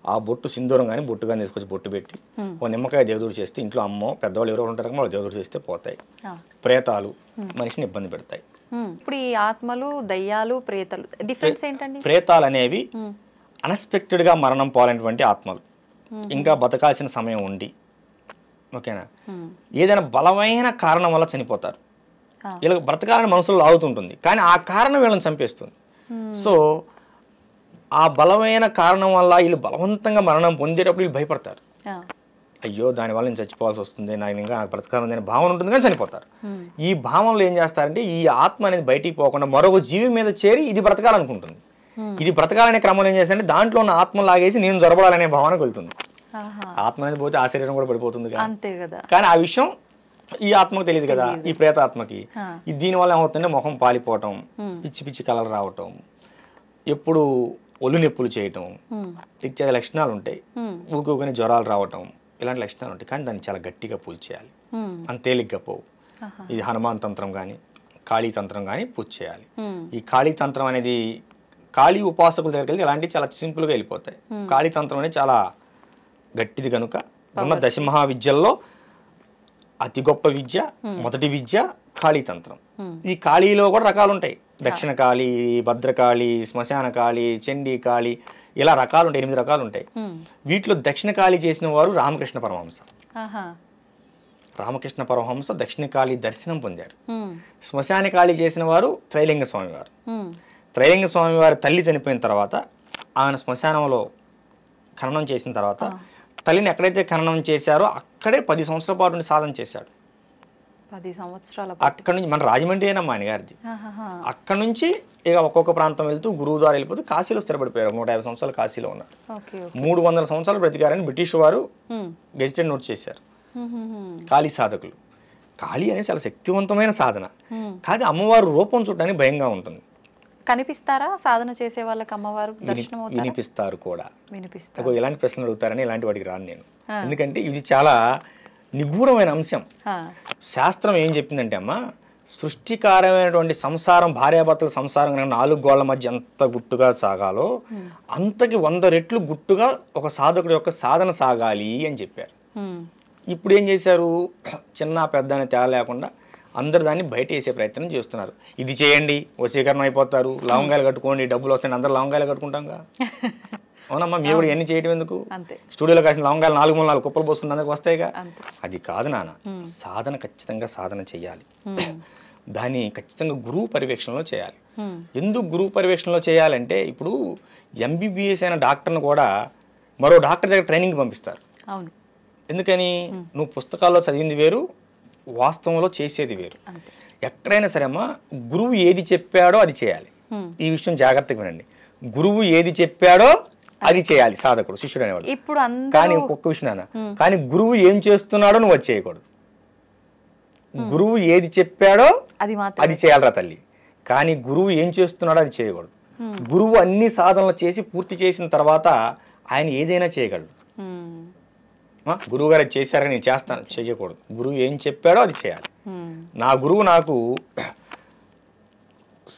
ఆ బొట్టు సింధూరం కానీ బొట్టు కానీ తీసుకొచ్చి బొట్టు పెట్టి ఓ నిమ్మకాయ దేవుడు చేస్తే ఇంట్లో అమ్మో పెద్దవాళ్ళు ఎవరో ఉంటారు వాళ్ళు దేవుడు చేస్తే పోతాయి. ప్రేతాలు మనిషిని ఇబ్బంది పెడతాయి. ఇప్పుడు ఈ ఆత్మలు దయ్యాలు ప్రేతాలు డిఫరెన్స్ ఏంటండి? ప్రేతాలు అనేవి అన్ఎక్స్పెక్టెడ్గా మరణం పోవాలనేటువంటి ఆత్మలు, ఇంకా బతకాల్సిన సమయం ఉండి ఓకేనా ఏదైనా బలమైన కారణం వల్ల చనిపోతారు. వీళ్ళకి బ్రతకాలని మనసులో లాగుతుంటుంది కానీ ఆ కారణం వీళ్ళని చంపేస్తుంది. సో ఆ బలమైన కారణం వల్ల వీళ్ళు బలవంతంగా మరణం పొందేటప్పుడు వీళ్ళు భయపడతారు. అయ్యో దానివల్ల నేను చచ్చిపోవాల్సి వస్తుంది, నాకు ఇంకా నాకు బ్రతకాలని అనే భావన ఉంటుంది కానీ చనిపోతారు. ఈ భావనలో ఏం చేస్తారంటే ఈ ఆత్మ అనేది బయటికి పోకుండా మరొక జీవి మీద చేరి ఇది బ్రతకాలనుకుంటుంది. ఇది బ్రతకాలనే క్రమంలో ఏం చేస్తారంటే దాంట్లో ఉన్న ఆత్మ లాగేసి నేను జరబడాలనే భావనకు వెళ్తుంది. ఆత్మ అనేది పోతే ఆ శరీరం కూడా పడిపోతుంది కదా. కానీ ఆ విషయం ఈ ఆత్మకు తెలియదు కదా, ఈ ప్రేతాత్మకి. దీనివల్ల ఏమవుతుందంటే ముఖం పాలిపోవటం, పిచ్చి పిచ్చి కలర్ రావటం, ఎప్పుడు ఒళ్ళు నొప్పులు చేయటం ఇచ్చే లక్షణాలు ఉంటాయి. ఊరుకోని జ్వరాలు రావటం ఇలాంటి లక్షణాలు ఉంటాయి. కానీ దాన్ని చాలా గట్టిగా పూజ చేయాలి, అంత తేలిగ్గా పోవు. ఇది హనుమాన్ తంత్రం కానీ కాళీ తంత్రం కానీ పూజ చేయాలి. ఈ కాళీ తంత్రం అనేది కాళీ ఉపాసకుల దగ్గరికి వెళ్తే ఇలాంటివి చాలా సింపుల్గా వెళ్ళిపోతాయి. కాళీ తంత్రం అనేది చాలా గట్టిది కనుక ఉన్న దశమహావిద్యల్లో అతి గొప్ప విద్య మొదటి విద్య కాళీ తంత్రం. ఈ కాళీలో కూడా రకాలు ఉంటాయి, దక్షిణ కాళీ, భద్రకాళి, శ్మశాన కాళీ, చండీ కాళీ, ఇలా రకాలు ఉంటాయి, 8 రకాలు ఉంటాయి. వీటిలో దక్షిణ కాళీ చేసిన వారు రామకృష్ణ పరమహంస. రామకృష్ణ పరమహంస దక్షిణ కాళీ దర్శనం పొందారు. శ్మశాన కాళీ చేసిన వారు త్రైలింగ స్వామి వారు. త్రైలింగ స్వామి వారి తల్లి చనిపోయిన తర్వాత ఆయన శ్మశానంలో ఖననం చేసిన తర్వాత తల్లిని ఎక్కడైతే ఖననం చేశారో అక్కడే 10 సంవత్సరాల పాటు సాధన చేశాడు. 10 సంవత్సరాల అక్కడ నుంచి మన రాజమండ్రి అయినా మా ఆయన గారిది. అక్కడ నుంచి ఇక ఒక్కొక్క ప్రాంతం వెళ్తూ గురువు ద్వారా వెళ్ళిపోతూ కాశీలో స్థిరపడిపోయారు. 150 సంవత్సరాలు కాశీలో ఉన్నారు. 300 సంవత్సరాలు బ్రతికారని బ్రిటిష్ వారు గెజిటెడ్ నోట్ చేశారు. కాళీ సాధకులు. కాళీ అనేది చాలా శక్తివంతమైన సాధన, కానీ అమ్మవారు రూపం చూడడానికి భయంగా ఉంటుంది. కనిపిస్తారా సాధన చేసే వాళ్ళకి అమ్మవారు దర్శనం అవుతారా? వినిపిస్తారు కూడా. వినిపిస్తారు. ఎలాంటి ప్రశ్నలు అడుగుతారని ఇలాంటి వాటికి రాను నేను, ఎందుకంటే ఇది చాలా నిగూఢమైన అంశం. శాస్త్రం ఏం చెప్పిందంటే అమ్మ సృష్టికారమైనటువంటి సంసారం, భార్యాభర్తల సంసారం కనుక 4 గోళ్ల మధ్య ఎంత గుట్టుగా సాగాలో అంతకి 100 రెట్లు గుట్టుగా ఒక సాధకుడి యొక్క సాధన సాగాలి అని చెప్పారు. ఇప్పుడు ఏం చేశారు, చిన్న పెద్ద అనే తేడా లేకుండా అందరు దాన్ని బయట వేసే ప్రయత్నం చేస్తున్నారు. ఇది చేయండి వశీకరణ అయిపోతారు, లవంగాలు కట్టుకోండి డబ్బులు వస్తాయి, అందరు లవంగాలు కట్టుకుంటాంగా. అవునమ్మా, మీరు కూడా ఎన్ని చేయటం ఎందుకు? స్టూడియోలో కాసిన లవంగాలు 4 కుప్పలు పోసుకుని అందరికి వస్తాయిగా. అది కాదు నాన్న, సాధన ఖచ్చితంగా సాధన చేయాలి. దాన్ని ఖచ్చితంగా గురువు పర్యవేక్షణలో చేయాలి. ఎందుకు గురువు పర్యవేక్షణలో చేయాలంటే, ఇప్పుడు ఎంబీబీఎస్ అయిన డాక్టర్ని కూడా మరో డాక్టర్ దగ్గర ట్రైనింగ్ పంపిస్తారు. ఎందుకని? నువ్వు పుస్తకాల్లో చదివింది వేరు, వాస్తవంలో చేసేది వేరు. ఎక్కడైనా సరే అమ్మా, గురువు ఏది చెప్పాడో అది చేయాలి. ఈ విషయం జాగ్రత్తగా వినండి. గురువు ఏది చెప్పాడో అది చేయాలి సాధకుడు, శిష్యుడు అనేవాడు. ఇప్పుడు కానీ ఒక్క విషయం నాన్న, కానీ గురువు ఏం చేస్తున్నాడో నువ్వు అది చేయకూడదు. గురువు ఏది చెప్పాడో అది చేయాలరా తల్లి, కానీ గురువు ఏం చేస్తున్నాడో అది చేయకూడదు. గురువు అన్ని సాధనలు చేసి పూర్తి చేసిన తర్వాత ఆయన ఏదైనా చేయగలడు. గురువు గారు అది చేశారని నేను చేస్తాను చేయకూడదు. గురువు ఏం చెప్పాడో అది చేయాలి. నా గురువు నాకు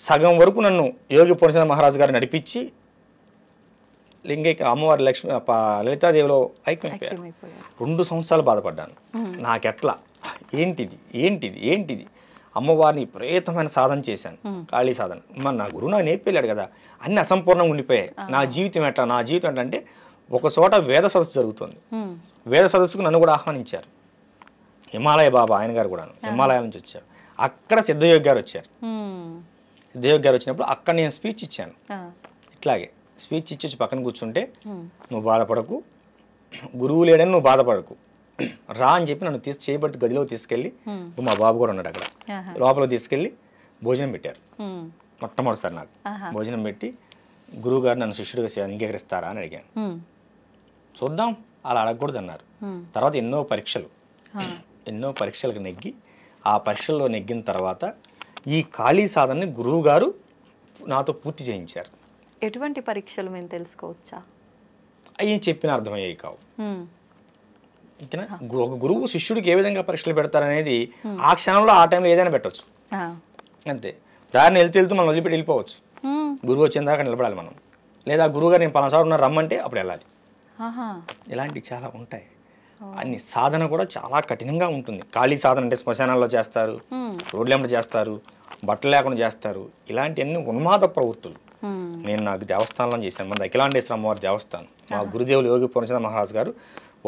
సగం వరకు నన్ను యోగి పూర్ణచంద్ర మహారాజు గారు నడిపించి లింగైక అమ్మవారి లలితాదేవిలో ఐక్యమైపోయారు. 2 సంవత్సరాలు బాధపడ్డాను. నాకెట్లా, ఏంటిది అమ్మవారిని విపరీతమైన సాధన చేశాను, ఖాళీ సాధన. మరి నా గురువు నాకు నేర్పేళ్ళాడు కదా, అన్ని అసంపూర్ణంగా ఉండిపోయాయి. నా జీవితం ఏంటంటే ఒక చోట వేద సదస్సు జరుగుతుంది. వేద సదస్సుకు నన్ను కూడా ఆహ్వానించారు. హిమాలయ బాబా ఆయన గారు కూడా హిమాలయాల నుంచి వచ్చారు. అక్కడ సిద్ధయోగి గారు వచ్చారు. సిద్ధయోగి గారు వచ్చినప్పుడు అక్కడ నేను స్పీచ్ ఇచ్చాను. ఇట్లాగే స్పీచ్ ఇచ్చి పక్కన కూర్చుంటే, నువ్వు బాధపడకు, గురువు లేడని నువ్వు బాధపడకు, రా అని చెప్పి నన్ను చేయబట్టి గదిలో తీసుకెళ్ళి, మా బాబు కూడా ఉన్నాడు అక్కడ, లోపల తీసుకెళ్ళి భోజనం పెట్టారు. మొట్టమొదటిసారి నాకు భోజనం పెట్టి, గురువు గారు నన్ను శిష్యుడిగా అంగీకరిస్తారా అని అడిగాను. చూద్దాం, అలా అడగకూడదు అన్నారు. తర్వాత ఎన్నో పరీక్షలకు నెగ్గి, ఆ పరీక్షల్లో నెగ్గిన తర్వాత ఈ ఖాళీ సాధనని గురువు గారు నాతో పూర్తి చేయించారు. ఎటువంటి పరీక్షలు మేము తెలుసుకోవచ్చా? అవి చెప్పిన అర్థమయ్యాయి కావు. ఓకేనా? ఒక గురువు శిష్యుడికి ఏ విధంగా పరీక్షలు పెడతారనేది ఆ క్షణంలో ఆ టైంలో ఏదైనా పెట్టవచ్చు, అంతే. దారిని వెళ్తూ మనం వదిలిపెట్టి వెళ్ళిపోవచ్చు. గురువు వచ్చిన దాకా నిలబడాలి మనం, లేదా గురువు గారు నేను పలానా ఉన్నారు రమ్మంటే అప్పుడు వెళ్ళాలి. ఇలాంటివి చాలా ఉంటాయి. అన్ని సాధన కూడా చాలా కఠినంగా ఉంటుంది. ఖాళీ సాధన అంటే శ్మశానాల్లో చేస్తారు, రోడ్లెంబడి చేస్తారు, బట్టలు లేకుండా చేస్తారు. ఇలాంటివన్నీ ఉన్మాద ప్రవృత్తులు. నేను నాకు దేవస్థానంలో చేశాను, మన అఖిలాండేశ్వర అమ్మవారి దేవస్థానం. మా గురుదేవులు యోగి పూర్ణచంద్ర మహారాజు గారు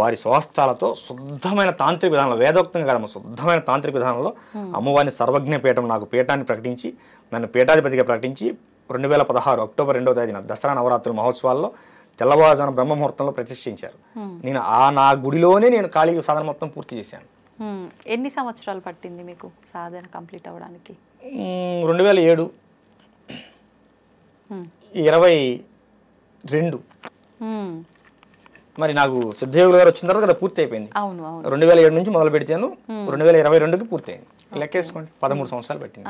వారి స్వహస్తాలతో శుద్ధమైన తాంత్రిక విధానంలో, వేదోక్తంగా కాదమ్మ, శుద్ధమైన తాంత్రిక విధానంలో అమ్మవారిని సర్వజ్ఞ పీఠం, నాకు పీఠాన్ని ప్రకటించి నన్ను పీఠాధిపతిగా ప్రకటించి 2016 అక్టోబర్ 2వ తేదీన దసరా నవరాత్రుల మహోత్సవాల్లో తెల్లవారుజామున బ్రహ్మముహూర్తంలో ప్రతిష్ఠించారు. నేను నా గుడిలోనే నేను ఖాళీ సాధన మొత్తం పూర్తి చేశాను. ఎన్ని సంవత్సరాలు పట్టింది మీకు సాధన కంప్లీట్ అవ్వడానికి? 2007 22. మరి నాకు సిద్ధయోగులు గారు వచ్చిన తర్వాత కదా పూర్తి అయిపోయింది. 2007 నుంచి మొదలు పెడితేను 2022కి పూర్తయింది. లెక్కేసుకోండి, 13 సంవత్సరాలు పట్టింది.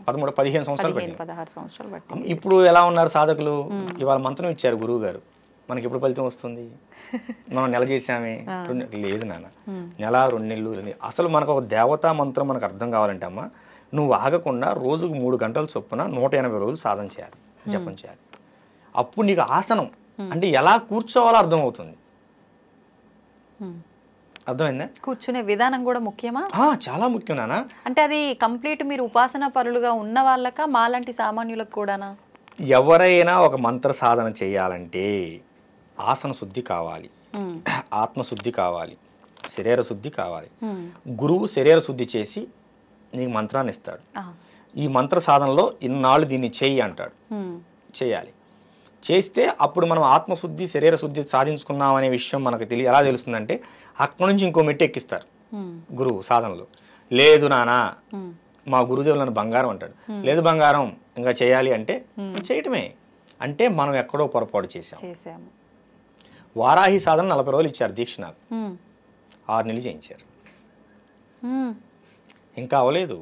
15 సంవత్సరాలు పట్టింది. ఇప్పుడు ఎలా ఉన్నారు సాధకులు? ఇవాళ మంత్రం ఇచ్చారు గురువు గారు, మనకి ఎప్పుడు ఫలితం వస్తుంది? మనం నెల చేసామే, లేదు నాన్న, నెల 2 నెలలు. అసలు మనకు ఒక దేవతా మంత్రం మనకు అర్థం కావాలంటే అమ్మ, నువ్వు ఆగకుండా రోజుకు 3 గంటల చొప్పున 180 రోజులు సాధన చేయాలి, జపం చేయాలి. అప్పుడు నీకు ఆసనం అంటే ఎలా కూర్చోవాలో అర్థమవుతుంది. అర్థమైందా? కూర్చునే విధానం కూడా ముఖ్యమా? చాలా ముఖ్యం నాన్న. అంటే అది కంప్లీట్ మీరు ఉపాసన పరులుగా ఉన్న వాళ్ళక, మాలాంటి సామాన్యులకు కూడానా? ఎవరైనా ఒక మంత్ర సాధన చేయాలంటే ఆసన శుద్ధి కావాలి, ఆత్మశుద్ధి కావాలి, శరీర శుద్ధి కావాలి. గురువు శరీర శుద్ధి చేసి నీకు మంత్రాన్ని ఇస్తాడు. ఈ మంత్ర సాధనలో ఇన్నాళ్ళు దీన్ని చెయ్యి అంటాడు, చేయాలి. చేస్తే అప్పుడు మనం ఆత్మశుద్ధి శరీర శుద్ధి సాధించుకున్నాం అనే విషయం మనకు ఎలా తెలుస్తుందంటే, అక్కడి నుంచి ఇంకో మెట్టు ఎక్కిస్తారు గురువు సాధనలో. లేదు నానా, మా గురుదేవులు నన్ను బంగారం అంటాడు. లేదు బంగారం ఇంకా చేయాలి అంటే చేయటమే. అంటే మనం ఎక్కడో పొరపాటు చేసాము. వారాహి సాధన 40 రోజులు ఇచ్చారు దీక్ష, నాకు 6 నెలలు చేయించారు. ఇంకా అవ్వలేదు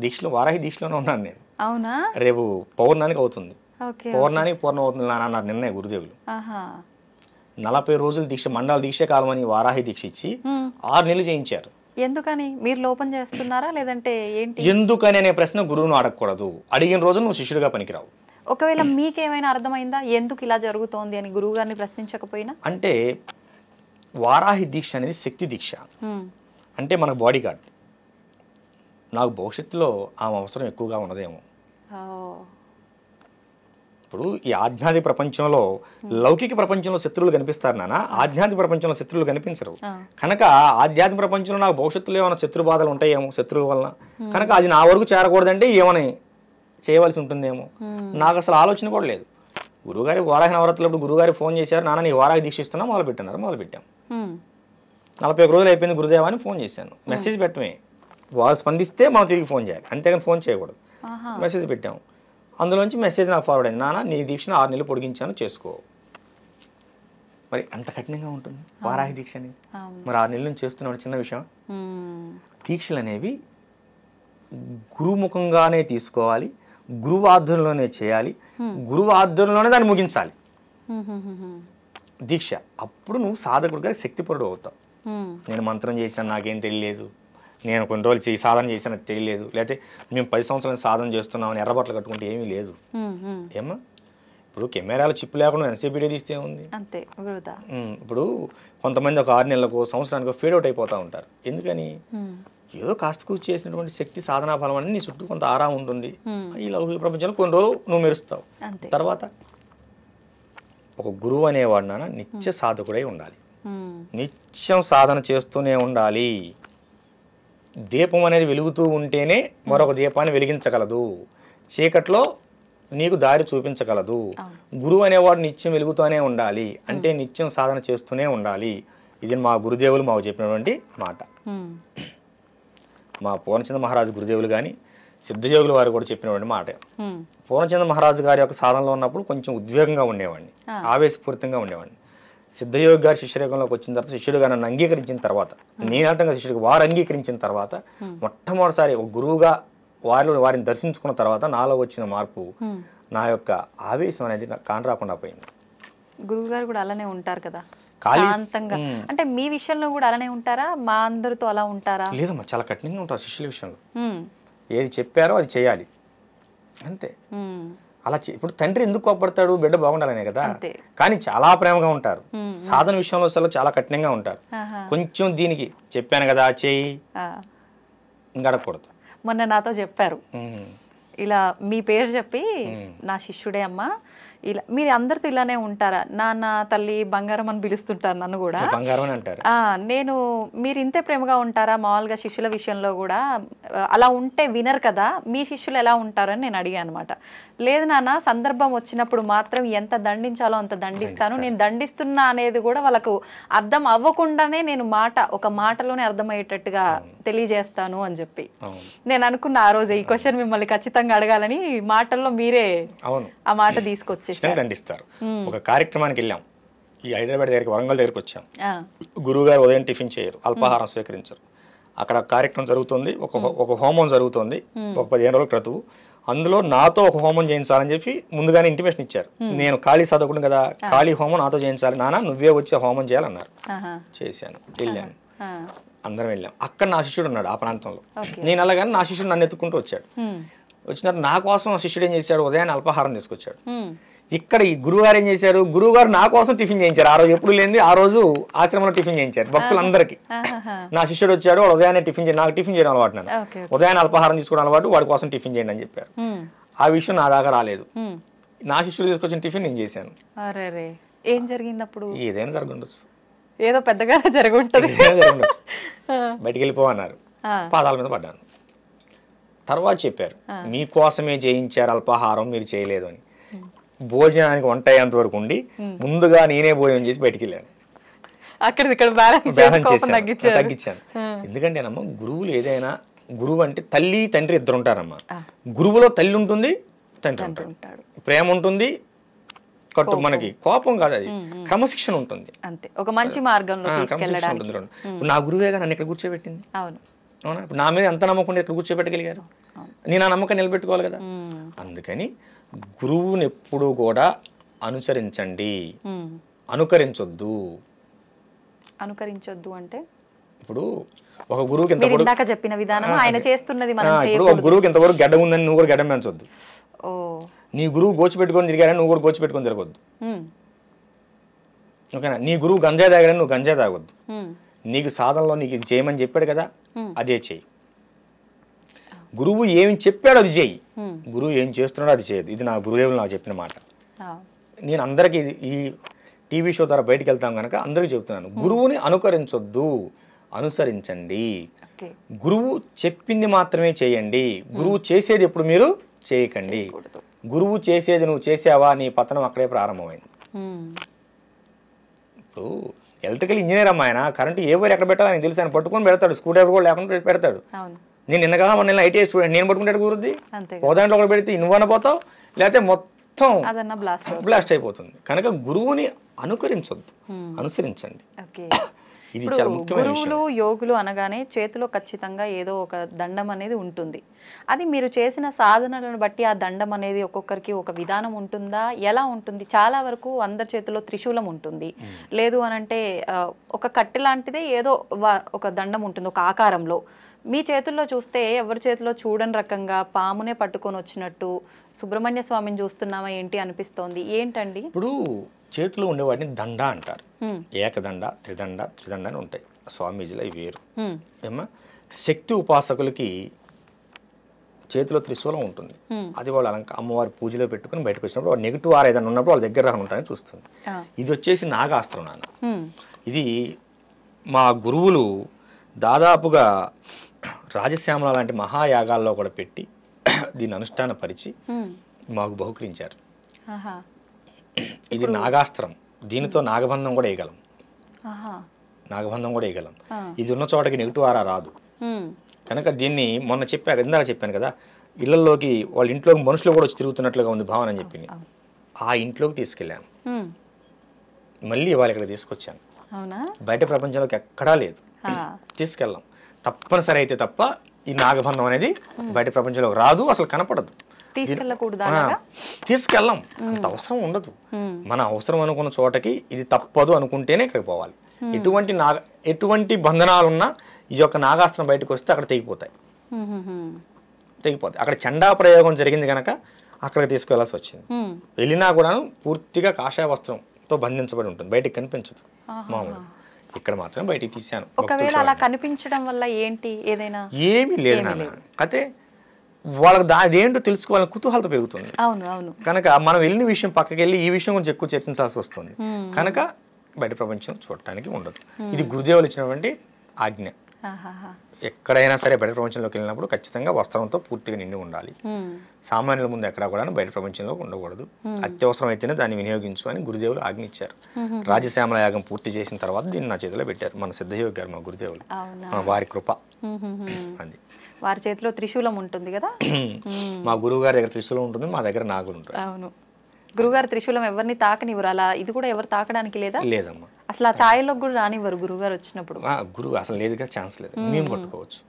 దీక్షలో, వారాహి దీక్షలోనే ఉన్నాను నేను. అవునా? రేపు పౌర్ణానికి అవుతుంది, పౌర్ణానికి పూర్ణం అవుతుంది అన్నారు నిన్నే గురుదేవులు. 40 రోజులు దీక్ష, మండల దీక్ష కాలమని వారాహి దీక్ష ఇచ్చి 6 నెలలు చేయించారు. ఎందుకని మీరు లోపం చేస్తున్నారా లేదంటే ఏంటి? ఎందుకని అనే ప్రశ్న గురువును అడగకూడదు. అడిగిన రోజు నువ్వు శిష్యుడిగా పనికిరావు. ఒకవేళ మీకేమైనా అర్థమైందా ఎందుకు ఇలా జరుగుతోంది అని గురువు గారిని ప్రశ్నించకపోయినా? అంటే వారాహి దీక్ష అనేది శక్తి దీక్ష. అంటే మనకు బాడీ గార్డ్. నాకు భవిష్యత్తులో ఆమె అవసరం ఎక్కువగా ఉన్నదేమో. ఇప్పుడు ఈ ఆధ్యాత్మిక ప్రపంచంలో లౌకిక ప్రపంచంలో శత్రువులు కనిపిస్తారు నాన్న, ఆధ్యాత్మిక ప్రపంచంలో శత్రువులు కనిపించరు. కనుక ఆధ్యాత్మిక ప్రపంచంలో నాకు భవిష్యత్తులో ఏమైనా శత్రు బాధలు ఉంటాయేమో శత్రువుల వలన, కనుక అది నా వరకు చేరకూడదంటే ఏమని చేయవలసి ఉంటుందేమో. నాకు అసలు ఆలోచన కూడా లేదు. గురువుగారి వారాహి నవరాత్రులప్పుడు గురువుగారి ఫోన్ చేశారు, నాన్న నీ వారాహి దీక్ష ఇస్తున్నా, మొదలుపెట్టాం. 41 రోజులు అయిపోయింది గురుదేవా అని ఫోన్ చేశాను. మెసేజ్ పెట్టమే, వాళ్ళు స్పందిస్తే మనం తిరిగి ఫోన్ చేయాలి, అంతేగాని ఫోన్ చేయకూడదు. మెసేజ్ పెట్టాము, అందులోంచి మెసేజ్ నాకు ఫార్వర్డ్ అయింది, నాన్న నీ దీక్షను 6 నెలలు పొడిగించాను చేసుకో. మరి అంత కఠినంగా ఉంటుంది వారాహి దీక్ష అనేది. మరి 6 నెలల నుంచి చేస్తున్నాడు, చిన్న విషయం. దీక్షలు అనేవి గురుముఖంగానే తీసుకోవాలి, గురువు ఆధ్వర్యంలోనే చేయాలి, గురువు ఆధ్వర్యంలోనే దాన్ని ముగించాలి దీక్ష. అప్పుడు నువ్వు సాధకుడిగా శక్తిపరుడు అవుతావు. నేను మంత్రం చేశాను నాకేం తెలియలేదు, నేను కొన్ని రోజులు సాధన చేశాను అది తెలియలేదు, లేకపోతే మేము 10 సంవత్సరాలు సాధన చేస్తున్నామని ఎర్రబట్టలు కట్టుకుంటే ఏమీ లేదు. ఏమా ఇప్పుడు కెమెరాలో చిప్పు లేకుండా ఎంతసేపు వీడియో తీస్తే ఉంది అంతే. ఇప్పుడు కొంతమంది ఒక 6 నెలలకు సంవత్సరానికి ఫేడ్ అవుట్ అయిపోతూ ఉంటారు. ఎందుకని? ఏదో కాస్త కూర్చి చేసినటువంటి శక్తి సాధనా ఫలం అని నీ చుట్టూ కొంత ఆరాం ఉంటుంది. ఈ లౌకిక ప్రపంచంలో కొన్ని రోజులు నువ్వు మెరుస్తావు. తర్వాత ఒక గురువు అనేవాడు నాన్న నిత్య సాధకుడై ఉండాలి, నిత్యం సాధన చేస్తూనే ఉండాలి. దీపం అనేది వెలుగుతూ ఉంటేనే మరొక దీపాన్ని వెలిగించగలదు, చీకట్లో నీకు దారి చూపించగలదు. గురువు అనేవాడు నిత్యం వెలుగుతూనే ఉండాలి, అంటే నిత్యం సాధన చేస్తూనే ఉండాలి. ఇది మా గురుదేవులు మాకు చెప్పినటువంటి మాట. మా పూర్ణచంద్ర మహారాజు గురుదేవులు కానీ సిద్ధయోగులు వారు కూడా చెప్పినటువంటి మాట. పూర్ణచంద్ర మహారాజు గారి యొక్క సాధనలో ఉన్నప్పుడు కొంచెం ఉద్వేగంగా ఉండేవాడిని, ఆవేశపూరితంగా ఉండేవాడిని. సిద్ధయోగి గారి శిష్యరేఖంలోకి వచ్చిన తర్వాత, శిష్యుడుగా నన్ను అంగీకరించిన తర్వాత, నేనంటంగా శిష్యుడికి వారు అంగీకరించిన తర్వాత, మొట్టమొదటిసారి ఒక గురువుగా వారిని దర్శించుకున్న తర్వాత నాలో వచ్చిన మార్పు, నా యొక్క ఆవేశం అనేది కానరాకుండా పోయింది. గురువు గారు కూడా అలానే ఉంటారు కదా శాంతంగా. అంటే మీ విషయంలో కూడా అలానే ఉంటారా? మా అందరితో అలా ఉంటారా? లేదమ్మా, చాలా కఠినంగా ఉంటారు శిష్యుల విషయంలో. ఏది చెప్పారో అది చేయాలి అంతే. అలా ఇప్పుడు తండ్రి ఎందుకు కోప్పడతాడు? బిడ్డ బాగుండాలనే కదా. కానీ చాలా ప్రేమగా ఉంటారు. సాధన విషయంలో అసలు చాలా కఠినంగా ఉంటారు. కొంచెం దీనికి చెప్పాను కదా చేయి ఇంకడకూడదు. మొన్న నాతో చెప్పారు, ఇలా మీ పేరు చెప్పి నా శిష్యుడే అమ్మా, ఇలా మీరు అందరితో ఇలానే ఉంటారా? నాన్న తల్లి బంగారం అని పిలుస్తుంటారు నన్ను కూడా. నేను మీరు ఇంతే ప్రేమగా ఉంటారా మామూలుగా శిష్యుల విషయంలో కూడా? అలా ఉంటే వినరు కదా, మీ శిష్యులు ఎలా ఉంటారని నేను అడిగాను అనమాట. లేదు నాన్న, సందర్భం వచ్చినప్పుడు మాత్రం ఎంత దండించాలో అంత దండిస్తాను, నేను దండిస్తున్నా అనేది కూడా వాళ్ళకు అర్థం అవ్వకుండానే నేను ఒక మాటలోనే అర్థమయ్యేటట్టుగా తెలియజేస్తాను అని చెప్పి నేను అనుకున్న ఆ రోజు ఈ క్వశ్చన్ మిమ్మల్ని ఖచ్చితంగా అడగాలని మాటల్లో మీరే ఆ మాట తీసుకొచ్చి దండిస్తారు. ఒక కార్యక్రమానికి వెళ్ళాం, ఈ హైదరాబాద్ దగ్గరికి, వరంగల్ దగ్గరికి వచ్చాం. గురువు గారు ఉదయం టిఫిన్ చేయరు, అల్పాహారం స్వీకరించరు. అక్కడ కార్యక్రమం జరుగుతుంది, ఒక హోమం జరుగుతుంది, ఒక 15 రోజుల క్రితం. అందులో నాతో ఒక హోమం చేయించాలని చెప్పి ముందుగానే ఇంటిమేషన్ ఇచ్చారు. నేను ఖాళీ చదువుకుని కదా, ఖాళీ హోమం నాతో చేయించాలి నాన్న, నువ్వే వచ్చి హోమం చేయాలన్నారు. చేశాను, వెళ్ళాను, అందరం వెళ్ళాం. అక్కడ నా శిష్యుడు ఉన్నాడు ఆ ప్రాంతంలో. నేను అలాగని నా శిష్యుడు నన్ను ఎత్తుకుంటూ వచ్చాడు. వచ్చిన నా కోసం శిష్యుడు ఏం చేశాడు, ఉదయాన్నే అల్పాహారం తీసుకొచ్చాడు. ఇక్కడ ఈ గురువుగారు ఏం చేశారు, గురువుగారు నా కోసం టిఫిన్ చేయించారు. ఆ రోజు ఎప్పుడు లేని ఆ రోజు ఆశ్రమంలో టిఫిన్ చేయించారు భక్తులందరికీ. నా శిష్యుడు వచ్చాడు, వాడు ఉదయాన్నే టిఫిన్ చేయండి, నాకు టిఫిన్ చేయడం అలవాటు, నన్ను ఉదయాన్నే అల్పాహారం తీసుకోవడం అలవాటు, వాడి కోసం టిఫిన్ చేయండి అని చెప్పారు. ఆ విషయం నా దాకా రాలేదు. నా శిష్యుడు తీసుకొచ్చిన టిఫిన్ నేను చేశాను. ఏం జరిగింది అప్పుడు? ఏదైనా జరుగుండొచ్చు, ఏదో పెద్దగా జరుగుంటది. బయటికి వెళ్ళిపోవన్నారు, పాదాల మీద పడ్డాను. తర్వాత చెప్పారు, మీకోసమే చేయించారు అల్పాహారం, మీరు చేయలేదు అని. భోజనానికి వంట అయ్యేంత వరకు ఉండి ముందుగా నేనే భోజనం చేసి బయటికి వెళ్ళాను. తగ్గించాను. ఎందుకంటేనమ్మా గురువులు ఏదైనా, గురువు అంటే తల్లి తండ్రి ఇద్దరు ఉంటారమ్మా. గురువులో తల్లి ఉంటుంది, తండ్రి ఉంటాడు, ప్రేమ ఉంటుంది, మనకి కోపం కాదు, అది క్రమశిక్షణ ఉంటుంది, ఒక మంచి మార్గంలో తీసుకెళ్ళడానికి. నా గురువేగా నన్ను ఇక్కడ కూర్చోబెట్టింది. అవునా? ఇప్పుడు నా మీద ఎంత నమ్మకం ఇక్కడ కూర్చోబెట్టగలిగారు, నేను ఆ నమ్మకం నిలబెట్టుకోవాలి కదా. అందుకని గురువుని ఎప్పుడూ కూడా అనుసరించండి, అనుకరించొద్దు. అనుకరించొద్దు అంటే ఇప్పుడు ఒక గురువుకి ఎంత మీరు ఇందాక చెప్పిన విధానం ఆయన చేస్తున్నది మనం ఇప్పుడు చేయకూడదు. ఒక గురువుకి ఎంతవరకు గడ్డ ఉందని నువ్వు కూడా గడ్డం పెంచొద్దు. ఓ నీ గురువు గోచి పెట్టుకొని తిరిగారని నువ్వు కూడా గోచి పెట్టుకొని తిరగొద్దు. ఓకేనా? నీ గురువు గంజాయి తాగారని నువ్వు గంజాయి తాగొద్దు. నీకు సాధనలో నీకు ఇది చేయమని చెప్పాడు కదా, అదే చెయ్యి. గురువు ఏమి చెప్పాడో అది చెయ్యి, గురువు ఏం చేస్తున్నాడో అది చేయదు. ఇది నా గురుదేవులు నాకు చెప్పిన మాట. నేను అందరికీ ఈ టీవీ షో ద్వారా బయటికి వెళ్తాం కనుక అందరికీ చెప్తున్నాను, గురువుని అనుకరించొద్దు, అనుసరించండి. గురువు చెప్పింది మాత్రమే చేయండి, గురువు చేసేది ఎప్పుడు మీరు చేయకండి. గురువు చేసేది నువ్వు చేసావా, నీ పతనం అక్కడే ప్రారంభమైంది. ఇప్పుడు ఎలక్ట్రికల్ ఇంజనీర్ అమ్మాయన కరెంట్ ఏ వైర్ ఎక్కడ పెట్టాలో ఆయన తెలుసు, ఆయన పట్టుకొని పెడతాడు, స్క్రూ డ్రైవర్ కూడా లేకుండా పెడతాడు. నేను నిన్నగా మన ఐటీఐ స్టూడెంట్, నేను పట్టుకుంటే కుదురుద్ది. ఓ దాంట్లో ఒకటి పెడితే నువ్వన్న పోతావు, లేకపోతే మొత్తం బ్లాస్ట్ అయిపోతుంది. కనుక గురువుని అనుకరించొద్దు, అనుసరించండి. ఇది చాలా ముఖ్యమైన విషయం. గురువులు యోగులు అనగానే చేతిలో ఖచ్చితంగా ఏదో ఒక దండం అనేది ఉంటుంది. అది మీరు చేసిన సాధనలను బట్టి ఆ దండం అనేది ఒక్కొక్కరికి ఒక విధానం ఉంటుందా, ఎలా ఉంటుంది? చాలా వరకు అందరి చేతిలో త్రిశూలం ఉంటుంది, లేదు అనంటే ఒక కట్టె లాంటిదే ఏదో ఒక దండం ఉంటుంది ఒక ఆకారంలో. మీ చేతుల్లో చూస్తే ఎవరి చేతిలో చూడని రకంగా పామునే పట్టుకొని వచ్చినట్టు సుబ్రహ్మణ్య స్వామిని చూస్తున్నామా ఏంటి అనిపిస్తోంది. ఏంటండి? ఇప్పుడు చేతిలో ఉండేవాడిని దండ అంటారు. ఏకదండ, త్రిదండ, త్రిదండ అని ఉంటాయి. స్వామీజీలో ఇవి వేరు. ఏమా శక్తి ఉపాసకులకి చేతిలో త్రిశూలం ఉంటుంది. అది వాళ్ళు అమ్మవారి పూజలో పెట్టుకుని బయటకు వచ్చినప్పుడు వాళ్ళు నెగిటివ్ ఆర్ ఏదైనా ఉన్నప్పుడు వాళ్ళ దగ్గర ఉంటారని చూస్తుంది. ఇది వచ్చేసి నాగాస్త్రం నాన్న. ఇది మా గురువులు దాదాపుగా రాజశ్యామల లాంటి మహాయాగాల్లో కూడా పెట్టి దీన్ని అనుష్ఠాన పరిచి మాకు బహుకరించారు. ఇది నాగాస్త్రం. దీనితో నాగబంధం కూడా వేయగలం, నాగబంధం కూడా వేయగలం. ఇది ఉన్న చోటకి నెగిటివ్ ఆరా రాదు. కనుక దీన్ని మొన్న ఇందాక చెప్పాను కదా, ఇళ్లలోకి వాళ్ళ ఇంట్లోకి మనుషులు కూడా వచ్చి తిరుగుతున్నట్లుగా ఉంది భావన అని చెప్పింది. ఆ ఇంట్లోకి తీసుకెళ్ళాను, మళ్ళీ ఇవాళ ఇక్కడ తీసుకొచ్చాను. బయట ప్రపంచంలోకి ఎక్కడా లేదు, తీసుకెళ్ళాం. తప్పనిసరి అయితే తప్ప ఈ నాగబంధం అనేది బయట ప్రపంచంలోకి రాదు, అసలు కనపడదు. తీసుకెళ్ళాం, అంత అవసరం ఉండదు. మన అవసరం అనుకున్న చోటకి ఇది తప్పదు అనుకుంటేనే ఇక్కడికి పోవాలి. ఎటువంటి బంధనాలున్నా ఈ యొక్క నాగాస్త్రం బయటకు వస్తే అక్కడ తెగిపోతాయి. అక్కడ చండా ప్రయోగం జరిగింది కనుక అక్కడికి తీసుకెళ్లాల్సి వచ్చింది. వెళ్ళినా కూడా పూర్తిగా కాషాయ వస్త్రంతో బంధించబడి ఉంటుంది, బయటికి కనిపించదు. మామూలు ఇక్కడ మాత్రం బయటికి తీశాను. ఒకవేళ అలా కనిపించడం వల్ల ఏంటి, ఏదైనా ఏమీ లేదు నాన్న. అయితే వాళ్ళకి అదేంటో తెలుసుకోవాలని కుతూహలత పెరుగుతుంది. కనుక మనం వెళ్ళిన విషయం పక్కకి వెళ్ళి ఈ విషయం గురించి ఎక్కువ చర్చించాల్సి వస్తుంది. కనుక బయట ప్రపంచం చూడటానికి ఉండదు. ఇది గురుదేవులు ఇచ్చినటువంటి ఆజ్ఞ. ఎక్కడైనా సరే బయట ప్రపంచంలోకి వెళ్ళినప్పుడు ఖచ్చితంగా వస్త్రంతో పూర్తిగా నిండి ఉండాలి. సామాన్యుల ముందు ఎక్కడా కూడా బయట ప్రపంచంలో ఉండకూడదు. అత్యవసరం అయితేనే దాన్ని వినియోగించు అని గురుదేవులు ఆజ్ఞ ఇచ్చారు. రాజశ్యామల యాగం పూర్తి చేసిన తర్వాత దీన్ని నా చేతిలో పెట్టారు మన సిద్ధయోగి గారు, మా గురుదేవులు, వారి కృప. అది వారి చేతిలో త్రిశూలం ఉంటుంది కదా. మా గురువు గారి దగ్గర త్రిశూలం ఉంటుంది, మా దగ్గర నాగులు ఉంటాయి. అవును, గురుగారు త్రిశూలం ఎవరిని తాకనివ్వరు. అలా ఇది కూడా ఎవరు తాకడానికి లేదా? లేదమ్మా, అసలు ఆ ఛాయలోకి కూడా రానివ్వరు గురుగారు వచ్చినప్పుడు. గురువు అసలు లేదుగా, ఛాన్స్ లేదు. మేము పట్టుకోవచ్చు.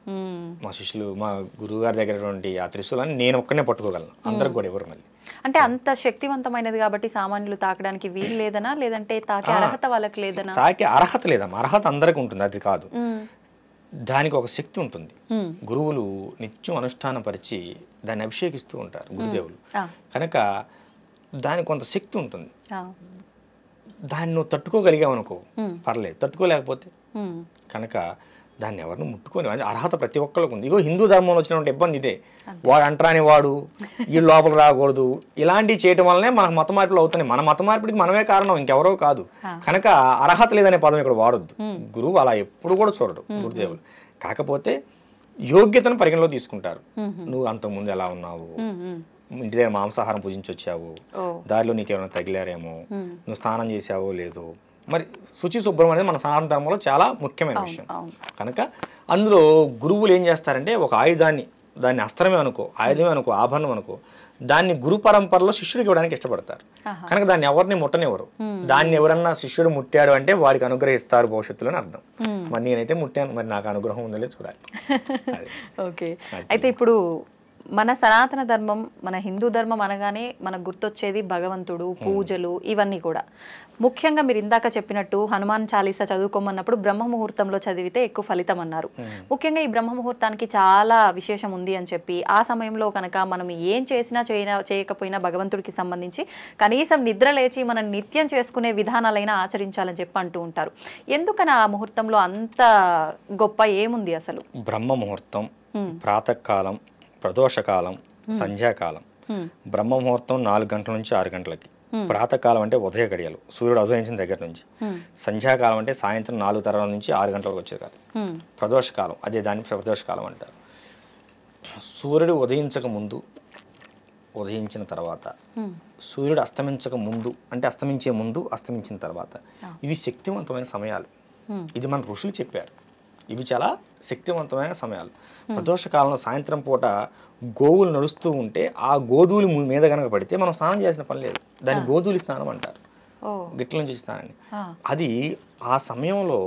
మా శిష్యులు మా గురువు గారి దగ్గర ఆ త్రిశూలాన్ని నేను ఒక్కనే పట్టుకోగలను, అందరికి కూడా ఎవరు. మళ్ళీ అంటే అంత శక్తివంతమైనది కాబట్టి సామాన్యులు తాకడానికి వీలు లేదనా, లేదంటే తాకే అర్హత వాళ్ళకి లేదనా? తాకే అర్హత లేదమ్మా, అర్హత అందరికి ఉంటుంది, అది కాదు. దానికి ఒక శక్తి ఉంటుంది. గురువులు నిత్యం అనుష్ఠాన పరిచి దాన్ని అభిషేకిస్తూ ఉంటారు గురుదేవులు. కనుక దానికి కొంత శక్తి ఉంటుంది. దాన్ని నువ్వు తట్టుకోగలిగావు అనుకో పర్లేదు, తట్టుకోలేకపోతే కనుక దాన్ని ఎవరిని ముట్టుకొని, అది అర్హత ప్రతి ఒక్కరికి ఉంది. ఇగో హిందూ ధర్మంలో వచ్చినటువంటి ఇబ్బంది ఇదే, వాడు అంటరాని వాడు, ఈ లోపల రాకూడదు, ఇలాంటివి చేయటం వల్లనే మనకు మత మార్పులు అవుతున్నాయి. మన మత మార్పిడికి మనమే కారణం, ఇంకెవరో కాదు. కనుక అర్హత లేదనే పదం ఇక్కడ వాడొద్దు. గురువు అలా ఎప్పుడు కూడా చూడడు గురుదేవులు. కాకపోతే యోగ్యతను పరిగణలో తీసుకుంటారు. నువ్వు అంతకుముందు ఎలా ఉన్నావు, ఇంటి దగ్గర మాంసాహారం పూజించి వచ్చావు, దారిలో నీకు ఏమైనా తగిలారేమో, నువ్వు స్నానం చేసావో లేదో. మరి శుచి శుభ్రం అనేది మన సనాతన ధర్మంలో చాలా ముఖ్యమైన విషయం. కనుక అందులో గురువులు ఏం చేస్తారంటే ఒక ఆయుధాన్ని, దాన్ని అస్త్రమే అనుకో, ఆయుధమే అనుకో, ఆభరణం అనుకో, దాన్ని గురు పరంపరలో శిష్యుడికి ఇవ్వడానికి ఇష్టపడతారు. కనుక దాన్ని ఎవరిని ముట్టనివ్వరు. దాన్ని ఎవరన్నా శిష్యుడు ముట్టాడు అంటే వాడికి అనుగ్రహిస్తారు భవిష్యత్తులో అని అర్థం. మరి నేనైతే ముట్టాను, మరి నాకు అనుగ్రహం ఉందో చూడాలి. ఓకే, అయితే ఇప్పుడు మన సనాతన ధర్మం, మన హిందూ ధర్మం అనగానే మనకు గుర్తొచ్చేది భగవంతుడు, పూజలు, ఇవన్నీ కూడా. ముఖ్యంగా మీరు ఇందాక చెప్పినట్టు హనుమాన్ చాలీసా చదువుకోమన్నప్పుడు బ్రహ్మ ముహూర్తంలో చదివితే ఎక్కువ ఫలితం అన్నారు. ముఖ్యంగా ఈ బ్రహ్మ ముహూర్తానికి చాలా విశేషం ఉంది అని చెప్పి, ఆ సమయంలో కనుక మనం ఏం చేసినా చేయకపోయినా భగవంతుడికి సంబంధించి కనీసం నిద్ర లేచి మనం నిత్యం చేసుకునే విధానాలైనా ఆచరించాలని చెప్పి అంటూ ఉంటారు. ఎందుకని ఆ ముహూర్తంలో అంత గొప్ప ఏముంది అసలు? బ్రహ్మ ముహూర్తం, ప్రాతకాలం, ప్రదోషకాలం, సంధ్యాకాలం. బ్రహ్మ ముహూర్తం 4 గంటల నుంచి 6 గంటలకి. ప్రాతకాలం అంటే ఉదయ గడియలు, సూర్యుడు ఉదయించిన దగ్గర నుంచి. సంధ్యాకాలం అంటే సాయంత్రం 4 తరాల నుంచి 6 గంటల వరకు వచ్చే కాలం. ప్రదోషకాలం, అదే దాన్ని ప్రదోషకాలం అంటారు. సూర్యుడు ఉదయించక ముందు, ఉదయించిన తర్వాత, సూర్యుడు అస్తమించక ముందు అంటే అస్తమించే ముందు, అస్తమించిన తర్వాత, ఇవి శక్తివంతమైన సమయాలు. ఇది మన ఋషులు చెప్పారు. ఇవి చాలా శక్తివంతమైన సమయాలు. ప్రదోషకాలంలో సాయంత్రం పూట గోవులు నడుస్తూ ఉంటే ఆ గోధూలి మీద కనుక పడితే మనం స్నానం చేసిన పని లేదు. దాన్ని గోధూలి స్నానం అంటారు, గిట్ల నుంచి స్నానాన్ని. అది ఆ సమయంలో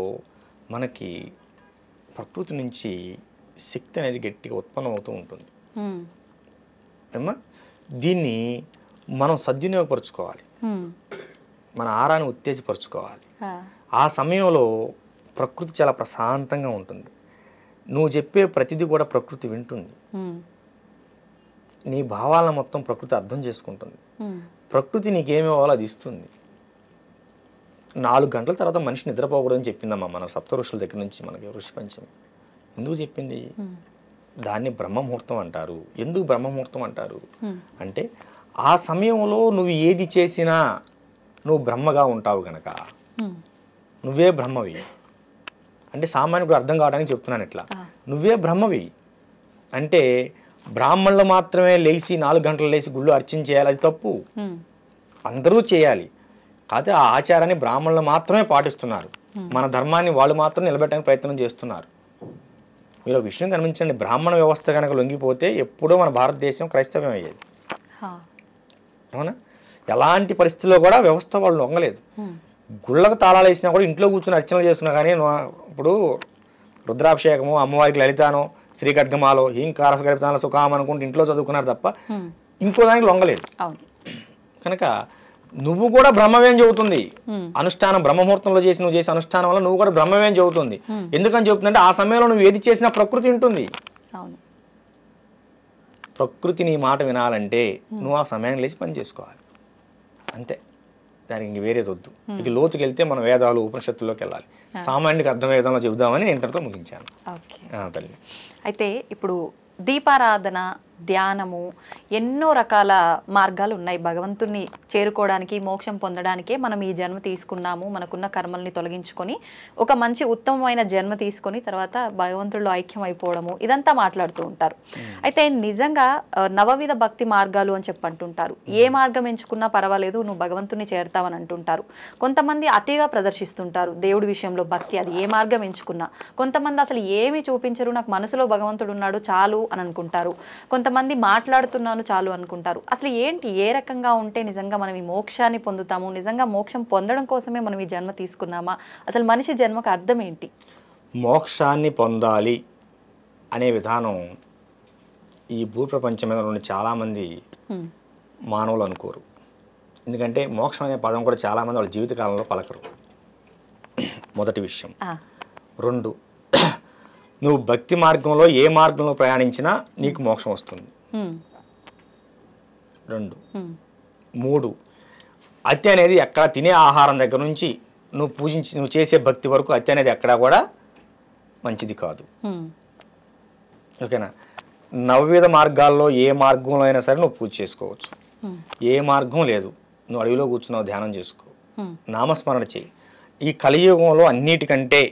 మనకి ప్రకృతి నుంచి శక్తి అనేది గట్టిగా ఉత్పన్నం అవుతూ ఉంటుంది. ఏమ్మా, దీన్ని మనం సద్వినియోగపరుచుకోవాలి, మన ఆహారాన్ని ఉత్తేజపరుచుకోవాలి. ఆ సమయంలో ప్రకృతి చాలా ప్రశాంతంగా ఉంటుంది. నువ్వు చెప్పే ప్రతిదీ కూడా ప్రకృతి వింటుంది. నీ భావాలను మొత్తం ప్రకృతి అర్థం చేసుకుంటుంది. ప్రకృతి నీకేమి ఇవ్వాలో అది ఇస్తుంది. 4 గంటల తర్వాత మనిషి నిద్రపోకూడదని చెప్పిందమ్మా మన సప్త ఋషుల దగ్గర నుంచి. మనకి ఋషి పంచమి ఎందుకు చెప్పింది? దాన్ని బ్రహ్మముహూర్తం అంటారు. ఎందుకు బ్రహ్మముహూర్తం అంటారు అంటే, ఆ సమయంలో నువ్వు ఏది చేసినా నువ్వు బ్రహ్మగా ఉంటావు గనక. నువ్వే బ్రహ్మవి అంటే సామాన్యుడు అర్థం కావడానికి చెప్తున్నాను. ఇట్లా నువ్వే బ్రహ్మవి అంటే బ్రాహ్మణులు మాత్రమే లేచి 4 గంటలు లేచి గుళ్ళు అర్చన చేయాలి, అది తప్పు. అందరూ చేయాలి. కాకపోతే ఆ ఆచారాన్ని బ్రాహ్మణులు మాత్రమే పాటిస్తున్నారు. మన ధర్మాన్ని వాళ్ళు మాత్రం నిలబెట్టడానికి ప్రయత్నం చేస్తున్నారు. మీరు ఒక విషయం గమనించండి, బ్రాహ్మణ వ్యవస్థ కనుక లొంగిపోతే ఎప్పుడో మన భారతదేశం క్రైస్తవ్యం అయ్యేది. అవునా? ఎలాంటి పరిస్థితుల్లో కూడా వ్యవస్థ వాళ్ళు లొంగలేదు. గుళ్ళకు తాళాలు వేసినా కూడా ఇంట్లో కూర్చొని అర్చనలు చేస్తున్నా కానీ, ఇప్పుడు రుద్రాభిషేకము, అమ్మవారికి లలితానో, శ్రీఖడ్గమాలో, హీంకారస గరితానో, సుఖాం అనుకుంటే ఇంట్లో చదువుకున్నారు తప్ప ఇంకో దానికి లొంగలేదు. కనుక నువ్వు కూడా బ్రహ్మవేం చెబుతుంది. అనుష్ఠానం బ్రహ్మముహూర్తంలో నువ్వు చేసే అనుష్ఠానం వల్ల నువ్వు కూడా బ్రహ్మవేం చెబుతుంది. ఎందుకని చెబుతుందంటే ఆ సమయంలో నువ్వు ఏది చేసినా ప్రకృతి వింటుంది. ప్రకృతి నీ మాట వినాలంటే నువ్వు ఆ సమయాన్ని లేచి పని చేసుకోవాలి, అంతే. దానికి ఇంక వేరేది వద్దు. ఇది లోతుకి వెళ్తే మనం వేదాలు, ఉపనిషత్తుల్లోకి వెళ్ళాలి. సామాన్యుడికి అర్థమయ్యే విధంగా చెబుదామని నేను ఇంతటితో ముగించాను. తల్లి, అయితే ఇప్పుడు దీపారాధన, ధ్యానము, ఎన్నో రకాల మార్గాలు ఉన్నాయి భగవంతుని చేరుకోవడానికి, మోక్షం పొందడానికే మనం ఈ జన్మ తీసుకున్నాము. మనకున్న కర్మల్ని తొలగించుకొని ఒక మంచి ఉత్తమమైన జన్మ తీసుకొని తర్వాత భగవంతుడిలో ఐక్యం అయిపోవడము, ఇదంతా మాట్లాడుతూ ఉంటారు. అయితే నిజంగా నవవిధ భక్తి మార్గాలు అని చెప్పి అంటుంటారు. ఏ మార్గం ఎంచుకున్నా పర్వాలేదు, నువ్వు భగవంతుని చేరుతావని అంటుంటారు. కొంతమంది అతిగా ప్రదర్శిస్తుంటారు దేవుడి విషయంలో భక్తి, అది ఏ మార్గం ఎంచుకున్నా. కొంతమంది అసలు ఏమీ చూపించరు, నాకు మనసులో భగవంతుడు ఉన్నాడు చాలు అని అనుకుంటారు. కొంతమంది మాట్లాడుతున్నాను చాలు అనుకుంటారు. అసలు ఏంటి, ఏ రకంగా ఉంటే నిజంగా మనం ఈ మోక్షాన్ని పొందుతాము? నిజంగా మోక్షం పొందడం కోసమే మనం ఈ జన్మ తీసుకున్నామా? అసలు మనిషి జన్మకు అర్థం ఏంటి? మోక్షాన్ని పొందాలి అనే విధానం ఈ భూప్రపంచం మీద ఉన్న చాలామంది మానవులు అనుకోరు. ఎందుకంటే మోక్షం అనే పదం కూడా చాలామంది వాళ్ళ జీవితకాలంలో పలకరు. మొదటి విషయం. 2, నువ్వు భక్తి మార్గంలో ఏ మార్గంలో ప్రయాణించినా నీకు మోక్షం వస్తుంది. 2, 3, అతి అనేది ఎక్కడ తినే ఆహారం దగ్గర నుంచి నువ్వు చేసే భక్తి వరకు అతి అనేది ఎక్కడా కూడా మంచిది కాదు. ఓకేనా? నవవిధ మార్గాల్లో ఏ మార్గంలో అయినా సరే నువ్వు పూజ చేసుకోవచ్చు. ఏ మార్గం లేదు, నువ్వు అడవిలో కూర్చున్నావు, ధ్యానం చేసుకో, నామస్మరణ చేయి. ఈ కలియుగంలో అన్నిటికంటే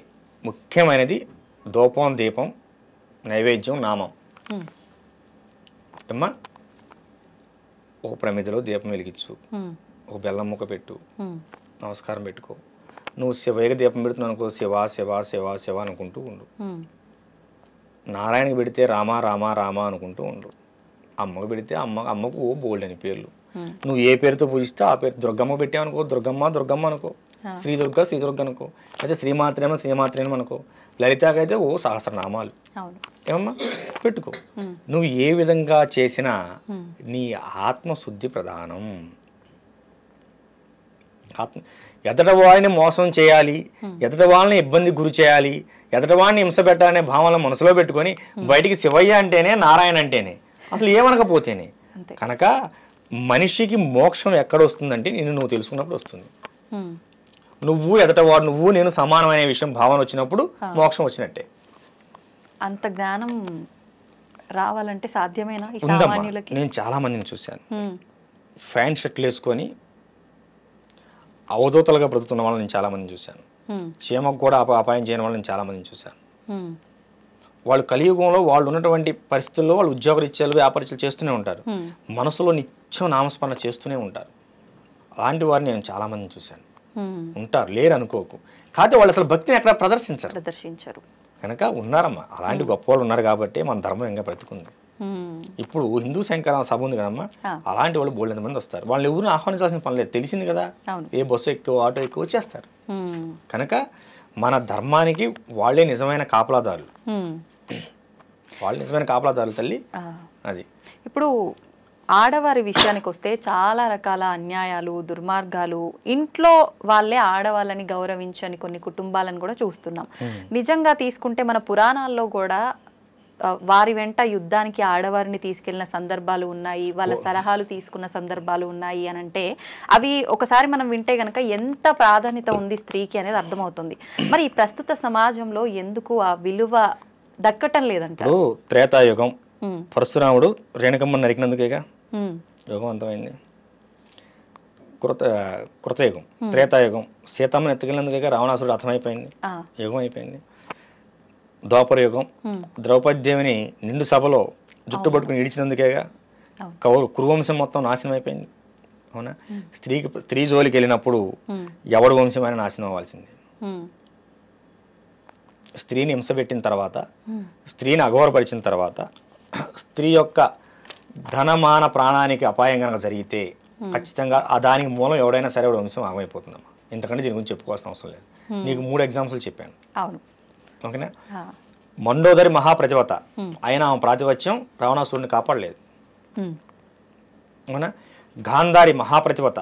ముఖ్యమైనది ధూపం, దీపం, నైవేద్యం, నామం. అమ్మా, ఒక ప్రమిదిలో దీపం వెలిగించు, ఒక బెల్లం ముక్క పెట్టు, నమస్కారం పెట్టుకో. నువ్వు శివయ్యకి దీపం పెడుతున్నావు అనుకో, శివ శివ శివ శివ అనుకుంటూ ఉండు. నారాయణకి పెడితే రామ రామ రామ అనుకుంటూ ఉండు. అమ్మకు పెడితే అమ్మకు బోల్డ్ అని పేర్లు. నువ్వు ఏ పేరుతో పూజిస్తే ఆ పేరు. దుర్గమ్మ పెట్టావనుకో, దుర్గమ్మ దుర్గమ్మ అనుకో. శ్రీదుర్గ అనుకో, అయితే శ్రీమాత్రేమో అనుకో, లలితకైతే ఓ సహస్రనామాలు. ఏమమ్మా పెట్టుకో. నువ్వు ఏ విధంగా చేసినా నీ ఆత్మశుద్ధి ప్రధానం. ఎదట వాడిని మోసం చేయాలి, ఎదట వాళ్ళని ఇబ్బంది గురి చేయాలి, ఎదట వాడిని హింస పెట్టాలనే భావన మనసులో పెట్టుకొని బయటికి శివయ్య అంటేనే నారాయణ అంటేనే అసలు ఏమనకపోతేనే. కనుక మనిషికి మోక్షం ఎక్కడ వస్తుందంటే నువ్వు తెలుసుకున్నప్పుడు వస్తుంది. నువ్వు ఎదటవాడు నువ్వు నేను సమానమైన విషయం భావన వచ్చినప్పుడు మోక్షం వచ్చినట్టే. అంత జ్ఞానం రావాలంటే సాధ్యమేనా? నేను చాలా మందిని చూశాను, ఫ్యాన్ షర్ట్లు వేసుకొని అవధూతలుగా బ్రతుకుతున్న వాళ్ళని నేను చాలా మందిని చూశాను. క్షేమకు కూడా అపాయం చేయని వాళ్ళని నేను చాలా మందిని చూశాను. వాళ్ళు కలియుగంలో వాళ్ళు ఉన్నటువంటి పరిస్థితుల్లో వాళ్ళు ఉద్యోగరీత్యాలు వ్యాపారీత్యాలు చేస్తూనే ఉంటారు, మనసులో నిత్యం నామస్మరణ చేస్తూనే ఉంటారు. అలాంటి వారిని నేను చాలా మందిని చూశాను. ఉంటారు, లేరు అనుకోకు. కాకపోతే వాళ్ళు అసలు భక్తిని ఎక్కడ ప్రదర్శించరు. కనుక ఉన్నారమ్మా, అలాంటి గొప్ప వాళ్ళు ఉన్నారు కాబట్టి మన ధర్మం ఇంకా బ్రతుకుంది. ఇప్పుడు హిందూ శంకర సభ ఉంది కదమ్మా, అలాంటి వాళ్ళు బోల్డ్ మంది వస్తారు. వాళ్ళని ఎవరిని ఆహ్వానించాల్సిన పని లేదు, తెలిసింది కదా. ఏ బస్సు ఎక్కువ ఆటో ఎక్కువ వచ్చేస్తారు. కనుక మన ధర్మానికి వాళ్ళే నిజమైన కాపలాదారులు, వాళ్ళు నిజమైన కాపలాదారులు తల్లి. అది ఇప్పుడు ఆడవారి విషయానికి వస్తే చాలా రకాల అన్యాయాలు, దుర్మార్గాలు, ఇంట్లో వాళ్ళే ఆడవాళ్ళని గౌరవించని కొన్ని కుటుంబాలను కూడా చూస్తున్నాం. నిజంగా తీసుకుంటే మన పురాణాల్లో కూడా వారి వెంట యుద్ధానికి ఆడవారిని తీసుకెళ్లిన సందర్భాలు ఉన్నాయి, వాళ్ళ సలహాలు తీసుకున్న సందర్భాలు ఉన్నాయి అని అంటే అవి ఒకసారి మనం వింటే గనక ఎంత ప్రాధాన్యత ఉంది స్త్రీకి అనేది అర్థమవుతుంది. మరి ఈ ప్రస్తుత సమాజంలో ఎందుకు ఆ విలువ దక్కటం లేదంటారు? త్రేతాయుగం పరశురాముడు రేణుకమ్మ నరికినందుకేగా యుగం అంతమైంది. కృతయుగం, త్రేతాయుగం సీతమ్మని ఎత్తుకెళ్ళినందుకేగా రావణాసురుడు అర్థమైపోయింది, యుగం అయిపోయింది. ద్వాపర యుగం ద్రౌపది దేవిని నిండు సభలో జుట్టు పట్టుకుని ఈడ్చినందుకేగా కురువంశం మొత్తం నాశనం అయిపోయింది. అవునా? స్త్రీ జోలికి వెళ్ళినప్పుడు ఎవడు వంశమైనా నాశనం అవ్వాల్సింది. స్త్రీని హింస పెట్టిన తర్వాత, స్త్రీని అగౌరవపరిచిన తర్వాత, స్త్రీ యొక్క ధనమాన ప్రాణానికి అపాయం కనుక జరిగితే ఖచ్చితంగా దానికి మూలం ఎవడైనా సరే వంశం ఆగమైపోతుందమ్మా. ఇంతకంటే దీని గురించి చెప్పుకోవాల్సిన అవసరం లేదు. నీకు 3 ఎగ్జాంపుల్ చెప్పాను. ఓకేనా? మండోదరి మహాప్రతివత అయినా ఆమె ప్రాతిపత్యం రావణాసురుడిని కాపాడలేదు. అవునా? గాంధారి మహాప్రతివత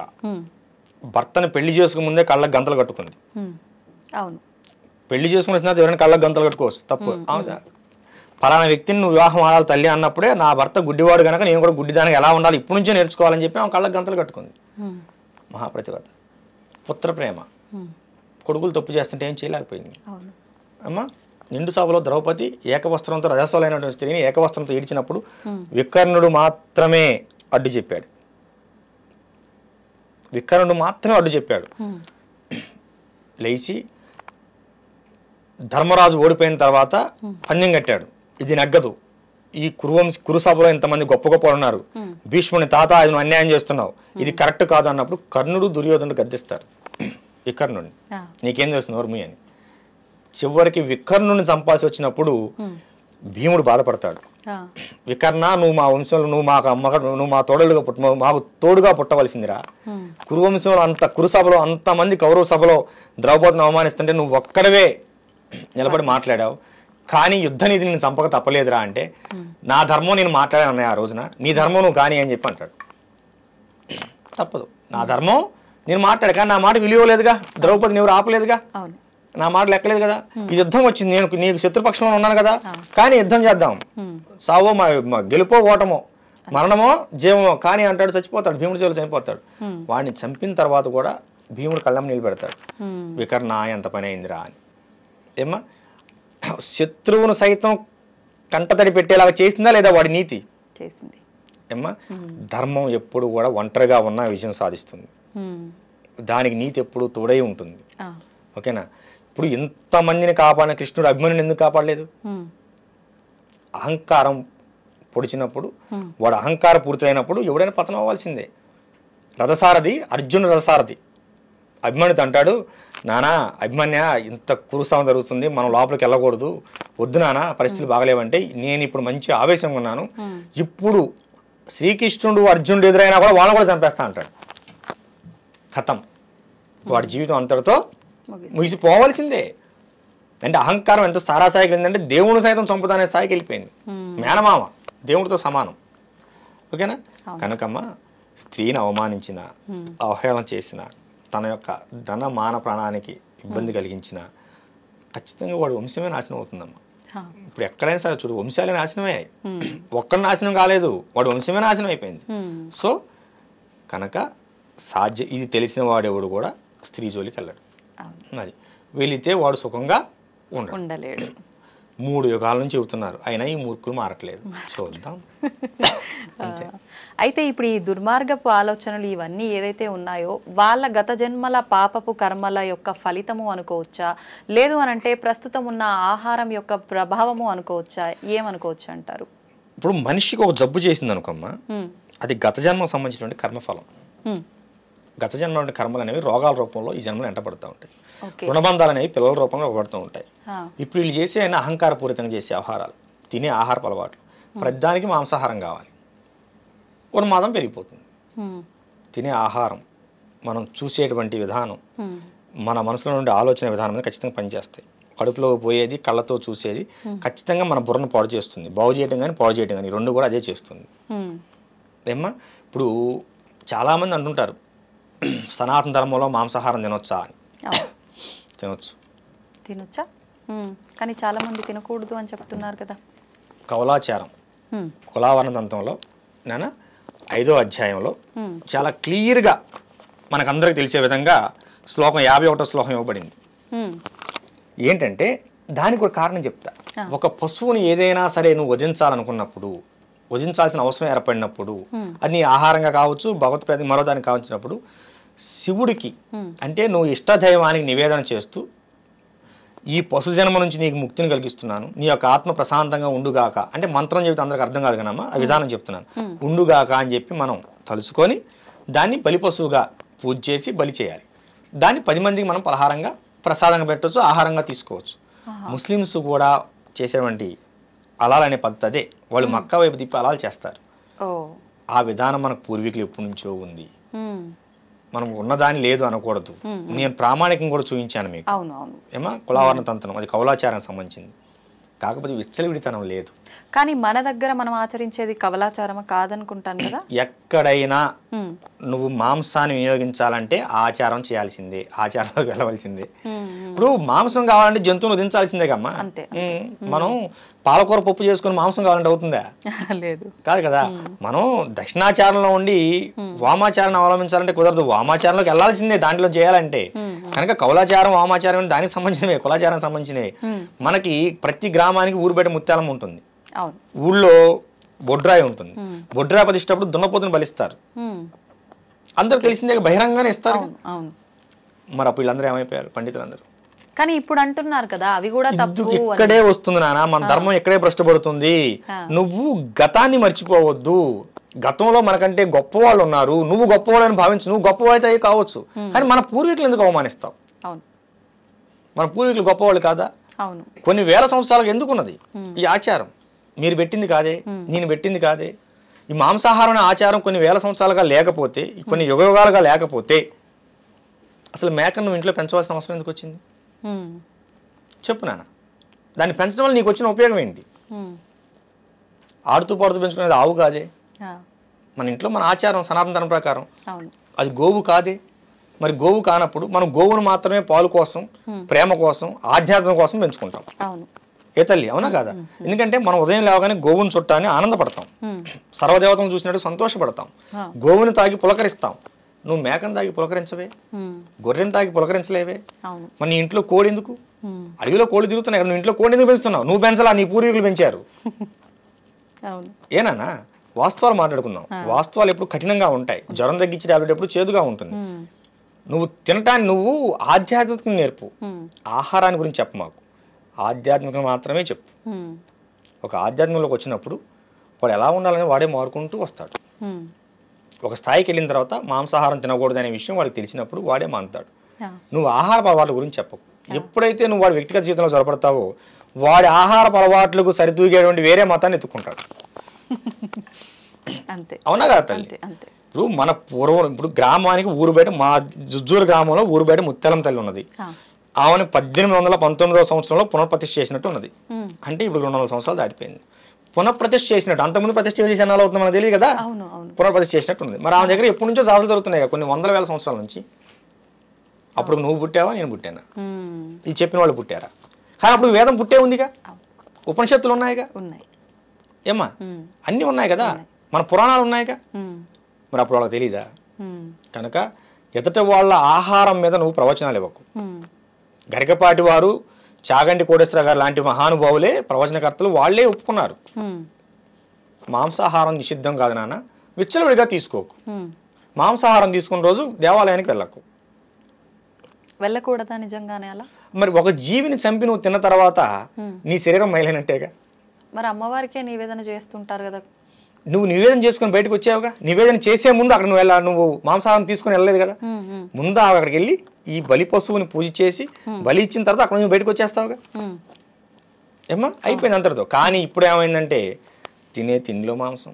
భర్తను పెళ్లి చేసుకునే ముందే కళ్ళకు గంతలు కట్టుకుంది. పెళ్లి చేసుకునే తర్వాత ఎవరైనా కళ్ళకు గంతలు కట్టుకోవచ్చు, తప్పు. ఫలానా వ్యక్తిని నువ్వు వివాహం ఆడాలి తల్లి అన్నప్పుడే నా భర్త గుడ్డివాడు కనుక నేను కూడా గుడ్డిదానికి ఎలా ఉండాలి ఇప్పటి నుంచే నేర్చుకోవాలని చెప్పి ఆమె కళ్ళకు గంతలు కట్టుకుంది. మహాప్రతివత. పుత్ర ప్రేమ, కొడుకులు తప్పు చేస్తుంటే ఏం చేయలేకపోయింది. అమ్మా నిండు సభలో ద్రౌపది ఏకవస్త్రంతో రజస్వలైనటువంటి స్త్రీని ఏకవస్త్రంతో ఈడ్చినప్పుడు వికర్ణుడు మాత్రమే అడ్డు చెప్పాడు. లేచి ధర్మరాజు ఓడిపోయిన తర్వాత పందెం కట్టాడు, ఇది నగ్గదు, ఈ కురు సభలో ఇంతమంది గొప్ప గొప్ప ఉన్నారు, భీష్ముని తాత ఆయన అన్యాయం చేస్తున్నావు, ఇది కరెక్ట్ కాదు అన్నప్పుడు కర్ణుడు దుర్యోధనుడు గద్దిస్తారు వికర్ణుడిని, నీకేం తెలుస్తుంది వర్మి అని. చివరికి వికర్ణుని చంపాల్సి వచ్చినప్పుడు భీముడు బాధపడతాడు. వికర్ణ, నువ్వు మా వంశంలో నువ్వు మా తోడుగా మాకు తోడుగా పుట్టవలసిందిరా. కురువంశంలో అంత కురుసభలో అంతమంది కౌరవ సభలో ద్రౌపదిని అవమానిస్తుంటే నువ్వు ఒక్కడవే నిలబడి మాట్లాడావు, కానీ యుద్ధ నీతి నేను చంపక తప్పలేదురా అంటే నా ధర్మం నేను మాట్లాడాను అన్నయ్య ఆ రోజున, నీ ధర్మం నువ్వు కానీ అని చెప్పి అంటాడు. తప్పదు, నా ధర్మం నేను మాట్లాడు, కానీ నా మాట విలువలేదుగా, ద్రౌపదిని ఎవరు ఆపలేదుగా, నా మాట లెక్కలేదు కదా. ఈ యుద్ధం వచ్చింది, నేను నీకు శత్రుపక్షంలో ఉన్నాను కదా, కానీ యుద్ధం చేద్దాం, సావో మా గెలుపో ఓటమో మరణమో జీవమో కానీ అంటాడు, చచ్చిపోతాడు, భీముడి చేతులు చనిపోతాడు. వాడిని చంపిన తర్వాత కూడా భీముడు కళ్ళం నీళ్ళు పెడతాడు, వికర్ణ ఎంత పని అయిందిరా అని. ఏమ్మా శత్రువును సైతం కంటతడి పెట్టేలాగా చేసిందా లేదా వాడి నీతి చేసింది. ఏమ్మా ధర్మం ఎప్పుడు కూడా ఒంటరిగా ఉన్న విజయం సాధిస్తుంది, దానికి నీతి ఎప్పుడు తోడై ఉంటుంది. ఓకేనా? ఇప్పుడు ఇంతమందిని కాపాడిన కృష్ణుడు అభిమన్యుని ఎందుకు కాపాడలేదు? అహంకారం పొడిచినప్పుడు, వాడు అహంకార పూర్తయినప్పుడు ఎవడైనా పతనం అవ్వాల్సిందే. రథసారథి అర్జునుడు రథసారథి, అభిమన్యుడు అంటాడు, నానా అభిమన్య ఇంత కురుస్తాం జరుగుతుంది, మనం లోపలికి వెళ్ళకూడదు, వద్దు నానా పరిస్థితులు బాగలేవంటే, నేను ఇప్పుడు మంచి ఆవేశంగా ఉన్నాను, ఇప్పుడు శ్రీకృష్ణుడు అర్జునుడు ఎదురైనా కూడా వాళ్ళని కూడా చంపేస్తా అంటాడు. కథం వాడి జీవితం అంతటితో ముగిసిపోవాల్సిందే. అంటే అహంకారం ఎంత స్థాయికి వెళ్ళిందంటే దేవుని సైతం చంపుతానే స్థాయికి వెళ్ళిపోయింది. మేనమామ దేవుడితో సమానం. ఓకేనా? కనుకమ్మ స్త్రీని అవమానించిన, అవహేళన చేసిన, తన యొక్క ధన మాన ప్రాణానికి ఇబ్బంది కలిగించిన ఖచ్చితంగా వాడు వంశమే నాశనం అవుతుందమ్మా. ఇప్పుడు ఎక్కడైనా సరే చూడు, వంశాలే నాశనం అయ్యాయి. ఒక్కడు నాశనం కాలేదు, వాడు వంశమే నాశనం అయిపోయింది. సో కనుక ఇది తెలిసిన వాడెవడు కూడా స్త్రీ జోలికి వెళ్ళాడు. అది వెళితే వాడు సుఖంగా ఉండలేడు. 3 యుగాల నుంచి చెబుతున్నారు, అయినా ఈ మూర్ఖులు మారట్లేదు. చూద్దాం. అయితే ఇప్పుడు ఈ దుర్మార్గపు ఆలోచనలు ఇవన్నీ ఏదైతే ఉన్నాయో వాళ్ళ గత జన్మల పాపపు కర్మల యొక్క ఫలితము అనుకోవచ్చా, లేదు అనంటే ప్రస్తుతం ఉన్న ఆహారం యొక్క ప్రభావము అనుకోవచ్చా, ఏమనుకోవచ్చు అంటారు? ఇప్పుడు మనిషికి ఒక జబ్బు చేసింది అనుకోమ్మా, అది గత జన్మకు సంబంధించినటువంటి కర్మఫలం. గత జన్మ కర్మలు అనేవి రోగాల రూపంలో ఈ జన్మలో ఎంటపడుతూ ఉంటాయి. రుణబంధాలు అనేవి పిల్లల రూపంలో పడుతూ ఉంటాయి. ఇప్పుడు వీళ్ళు చేసే అహంకారపూరితంగా చేసే ఆహారాలు, తినే ఆహారపు అలవాట్లు, ప్రతిదానికి మాంసాహారం కావాలి, ఉన్మాదం పెరిగిపోతుంది. తినే ఆహారం, మనం చూసేటువంటి విధానం, మన మనసులో నుండి ఆలోచన విధానం అనేది ఖచ్చితంగా పనిచేస్తాయి. కడుపులో పోయేది, కళ్ళతో చూసేది ఖచ్చితంగా మన బుర్రను పాడు చేస్తుంది. బాగు చేయడం కానీ పాడు చేయడం కానీ 2 కూడా అదే చేస్తుంది. ఏమ్మా, ఇప్పుడు చాలామంది అంటుంటారు సనాతన ధర్మంలో మాంసాహారం తినొచ్చా అని. తినొచ్చా? కానీ చాలా మంది తినకూడదు అని చెప్తున్నారు కదా. కౌలాచారం, కులావరణ తంత్రంలో 5వ అధ్యాయంలో చాలా క్లియర్గా మనకందరికి తెలిసే విధంగా శ్లోకం 51వ శ్లోకం ఇవ్వబడింది. ఏంటంటే దానికి ఒక కారణం చెప్తా. ఒక పశువుని ఏదైనా సరే నువ్వు వధించాలనుకున్నప్పుడు, వధించాల్సిన అవసరం ఏర్పడినప్పుడు, అది నీ ఆహారంగా కావచ్చు, భగవత్ ప్రతి మరో దానికి కావచ్చినప్పుడు శివుడికి అంటే నువ్వు ఇష్టదైవానికి నివేదన చేస్తూ ఈ పశుజన్మ నుంచి నీకు ముక్తిని కలిగిస్తున్నాను, నీ యొక్క ఆత్మ ప్రశాంతంగా ఉండుగాక అంటే మంత్రం చెబితే అందరికి అర్థం కాదు కదమ్మా, ఆ విధానం చెప్తున్నాను. ఉండుగాక అని చెప్పి మనం తలుచుకొని దాన్ని బలి పశువుగా పూజ చేసి బలి చేయాలి. దాన్ని 10 మందికి మనం పలహారంగా ప్రసాదంగా పెట్టవచ్చు, ఆహారంగా తీసుకోవచ్చు. ముస్లిమ్స్ కూడా చేసేటువంటి అలాల్ అనే పద్ధతి అదే. వాళ్ళు మక్కా వైపు తిప్పి అలాల్ చేస్తారు. ఆ విధానం మనకు పూర్వీకులు ఎప్పటి నుంచో ఉంది. మనం ఉన్నదాని లేదు అనకూడదు. నేను ప్రామాణికం కూడా చూపించాను మీకు. ఏమా కులావరణ తంత్రం అది కౌలాచారానికి సంబంధించింది, కాకపోతే విచ్చలవిడితనం లేదు. కానీ మన దగ్గర మనం ఆచరించేది కవలాచారం కాదనుకుంటాను కదా. ఎక్కడైనా నువ్వు మాంసాన్ని వినియోగించాలంటే ఆచారం చేయాల్సిందే, ఆచారంలోకి వెళ్ళవలసిందే. ఇప్పుడు మాంసం కావాలంటే జంతువును వధించాల్సిందే కమ్మా. మనం పాలకూర పప్పు చేసుకుని మాంసం కావాలంటే అవుతుందా? లేదు, కాదు కదా. మనం దక్షిణాచారంలో ఉండి వామాచారాన్ని అవలంబించాలంటే కుదరదు, వామాచారంలోకి వెళ్ళాల్సిందే దాంట్లో చేయాలంటే. కనుక కౌలాచారం వామాచారం దానికి సంబంధించినవే, కులాచారానికి సంబంధించినవి. మనకి ప్రతి గ్రామానికి ఊరు బయట ముత్యాలం ఉంటుంది, ఊళ్ళో బొడ్రాయి ఉంటుంది. బొడ్రాయి ప్రతిష్టప్పుడు దున్నపోతుని బలిస్తారు, అందరూ తెలిసిందే, బహిరంగానే ఇస్తారు. మరి అప్పుడు వీళ్ళందరూ ఏమైపోయారు? పండితులందరూ. కానీ ఇప్పుడు అంటున్నారు కదా అవి కూడా తప్పు. ఇక్కడే వస్తుంది నాన్న, మన ధర్మం ఎక్కడే భ్రష్టపడుతుంది. నువ్వు గతాన్ని మర్చిపోవద్దు. గతంలో మనకంటే గొప్ప వాళ్ళు ఉన్నారు, నువ్వు గొప్పవాళ్ళని భావించు. నువ్వు గొప్పవాళ్ళైతే అవి కావచ్చు, కానీ మన పూర్వీకులు ఎందుకు అవమానిస్తావు? మన పూర్వీకులు గొప్పవాళ్ళు కాదా? కొన్ని వేల సంవత్సరాలకు ఎందుకున్నది ఈ ఆచారం? మీరు పెట్టింది కాదే, నేను పెట్టింది కాదే. ఈ మాంసాహారం ఆచారం కొన్ని వేల సంవత్సరాలుగా లేకపోతే, కొన్ని యుగాలుగా లేకపోతే అసలు మేకను నువ్వు ఇంట్లో పెంచవలసిన అవసరం ఎందుకు వచ్చింది? చెప్పు నాన్న. దాన్ని పెంచడం వల్ల నీకు వచ్చిన ఉపయోగం ఏంటి? ఆడుతూ పాడుతూ పెంచుకునేది ఆవు కాదే. మన ఇంట్లో మన ఆచారం సనాతన ధర్మం ప్రకారం అది గోవు కాదే. మరి గోవు కానప్పుడు మనం గోవును మాత్రమే పాలు కోసం, ప్రేమ కోసం, ఆధ్యాత్మం కోసం పెంచుకుంటాం. ఏ తల్లి, అవునా కాదా? ఎందుకంటే మనం ఉదయం లేవగానే గోవుని చుట్టాన్ని ఆనందపడతాం, సర్వదేవతను చూసినట్టు సంతోషపడతాం, గోవుని తాగి పులకరిస్తాం. నువ్వు మేకను తాగి పులకరించవే, గొర్రెను తాగి పులకరించలేవే. మరి నీ ఇంట్లో కోడి ఎందుకు? అడవిలో కోడి తిరుగుతున్నాయి కదా, నువ్వు ఇంట్లో కోడి ఎందుకు పెంచుతున్నావు? నువ్వు పెంచలా, నీ పూర్వీకులు పెంచారు. ఏనా? వాస్తవాలు మాట్లాడుకుందాం. వాస్తవాలు ఎప్పుడు కఠినంగా ఉంటాయి. జ్వరం తగ్గించే టాబ్లెట్ ఎప్పుడు చేదుగా ఉంటుంది. నువ్వు తినటాన్ని నువ్వు ఆధ్యాత్మికంగా నేర్పు, ఆహారాన్ని గురించి చెప్పు మాకు. ఆధ్యాత్మికంగా మాత్రమే చెప్పు. ఒక ఆధ్యాత్మికంలోకి వచ్చినప్పుడు వాడు ఎలా ఉండాలని వాడే మారుకుంటూ వస్తాడు. ఒక స్థాయికి వెళ్ళిన తర్వాత మాంసాహారం తినకూడదు అనే విషయం వాడికి తెలిసినప్పుడు వాడే మానుతాడు. నువ్వు ఆహార అలవాట్ల గురించి చెప్పకు. ఎప్పుడైతే నువ్వు వాడి వ్యక్తిగత జీవితంలో జొరపడతావో వాడి ఆహార అలవాట్లకు సరితూగేటువంటి వేరే మతాన్ని ఎత్తుకుంటాడు. అవునా కదా తల్లి? ఇప్పుడు మన పూర్వం ఇప్పుడు గ్రామానికి ఊరు బయట మా జుజ్జూరు గ్రామంలో ఊరు బయట ముత్యాలం తల్లి ఉన్నది. ఆమెను 1819వ సంవత్సరంలో పునఃప్రతిష్ఠ చేసినట్టు ఉన్నది. అంటే ఇప్పుడు 200 సంవత్సరాలు దాటిపోయింది. పునఃప్రతిష్ఠ చేసినట్టు, అంతకుముందు ప్రతిష్ఠ చేసి ఎన్నాళ్ళు అవుతుంది మనకు తెలియదు కదా, పునఃప్రతిష్ఠ చేసినట్టు ఉంది. మరి ఆమె దగ్గర ఎప్పటి నుంచో సాధనలు జరుగుతున్నాయి, కొన్ని వందల వేల సంవత్సరాల నుంచి. అప్పుడు నువ్వు పుట్టావా, నేను పుట్టానా, ఈ చెప్పిన వాళ్ళు పుట్టారా? కానీ అప్పుడు వేదం పుట్టే ఉందిగా, ఉపనిషత్తులు ఉన్నాయిగా, ఏమ్మా అన్నీ ఉన్నాయి కదా, మన పురాణాలు ఉన్నాయిగా. మరి అప్పుడు వాళ్ళకి తెలీదా? కనుక ఎదుట వాళ్ళ ఆహారం మీద నువ్వు ప్రవచనాలు ఇవ్వకు. గరికపాటి వారు, చాగంటి కోటేశ్వర గారు లాంటి మహానుభావులే ప్రవచనకర్తలు, వాళ్లే ఒప్పుకున్నారు. మాంసాహారం నిషిద్ధం కాదు నాన్న, విచ్చలవిడిగా తీసుకోకు. మాంసాహారం తీసుకున్న రోజు దేవాలయానికి వెళ్ళకూడదా నిజంగానే అలా? మరి ఒక జీవిని చంపి నువ్వు తిన్న తర్వాత నీ శరీరం మైలైనట్టేగా. మరి అమ్మవారికే నివేదన చేస్తుంటారు కదా, నువ్వు నివేదన చేసుకుని బయటకు వచ్చావుగా. నివేదన చేసే ముందు అక్కడ నువ్వు మాంసాహారం తీసుకుని వెళ్ళలేదు కదా. ముందు అక్కడికి వెళ్ళి ఈ బలి పశువుని పూజ చేసి బలి ఇచ్చిన తర్వాత అక్కడ నువ్వు బయటకు వచ్చేస్తావుగా. ఏమ్మా అయిపోయింది అంతటితో. కానీ ఇప్పుడు ఏమైందంటే తినే తిండిలో మాంసం,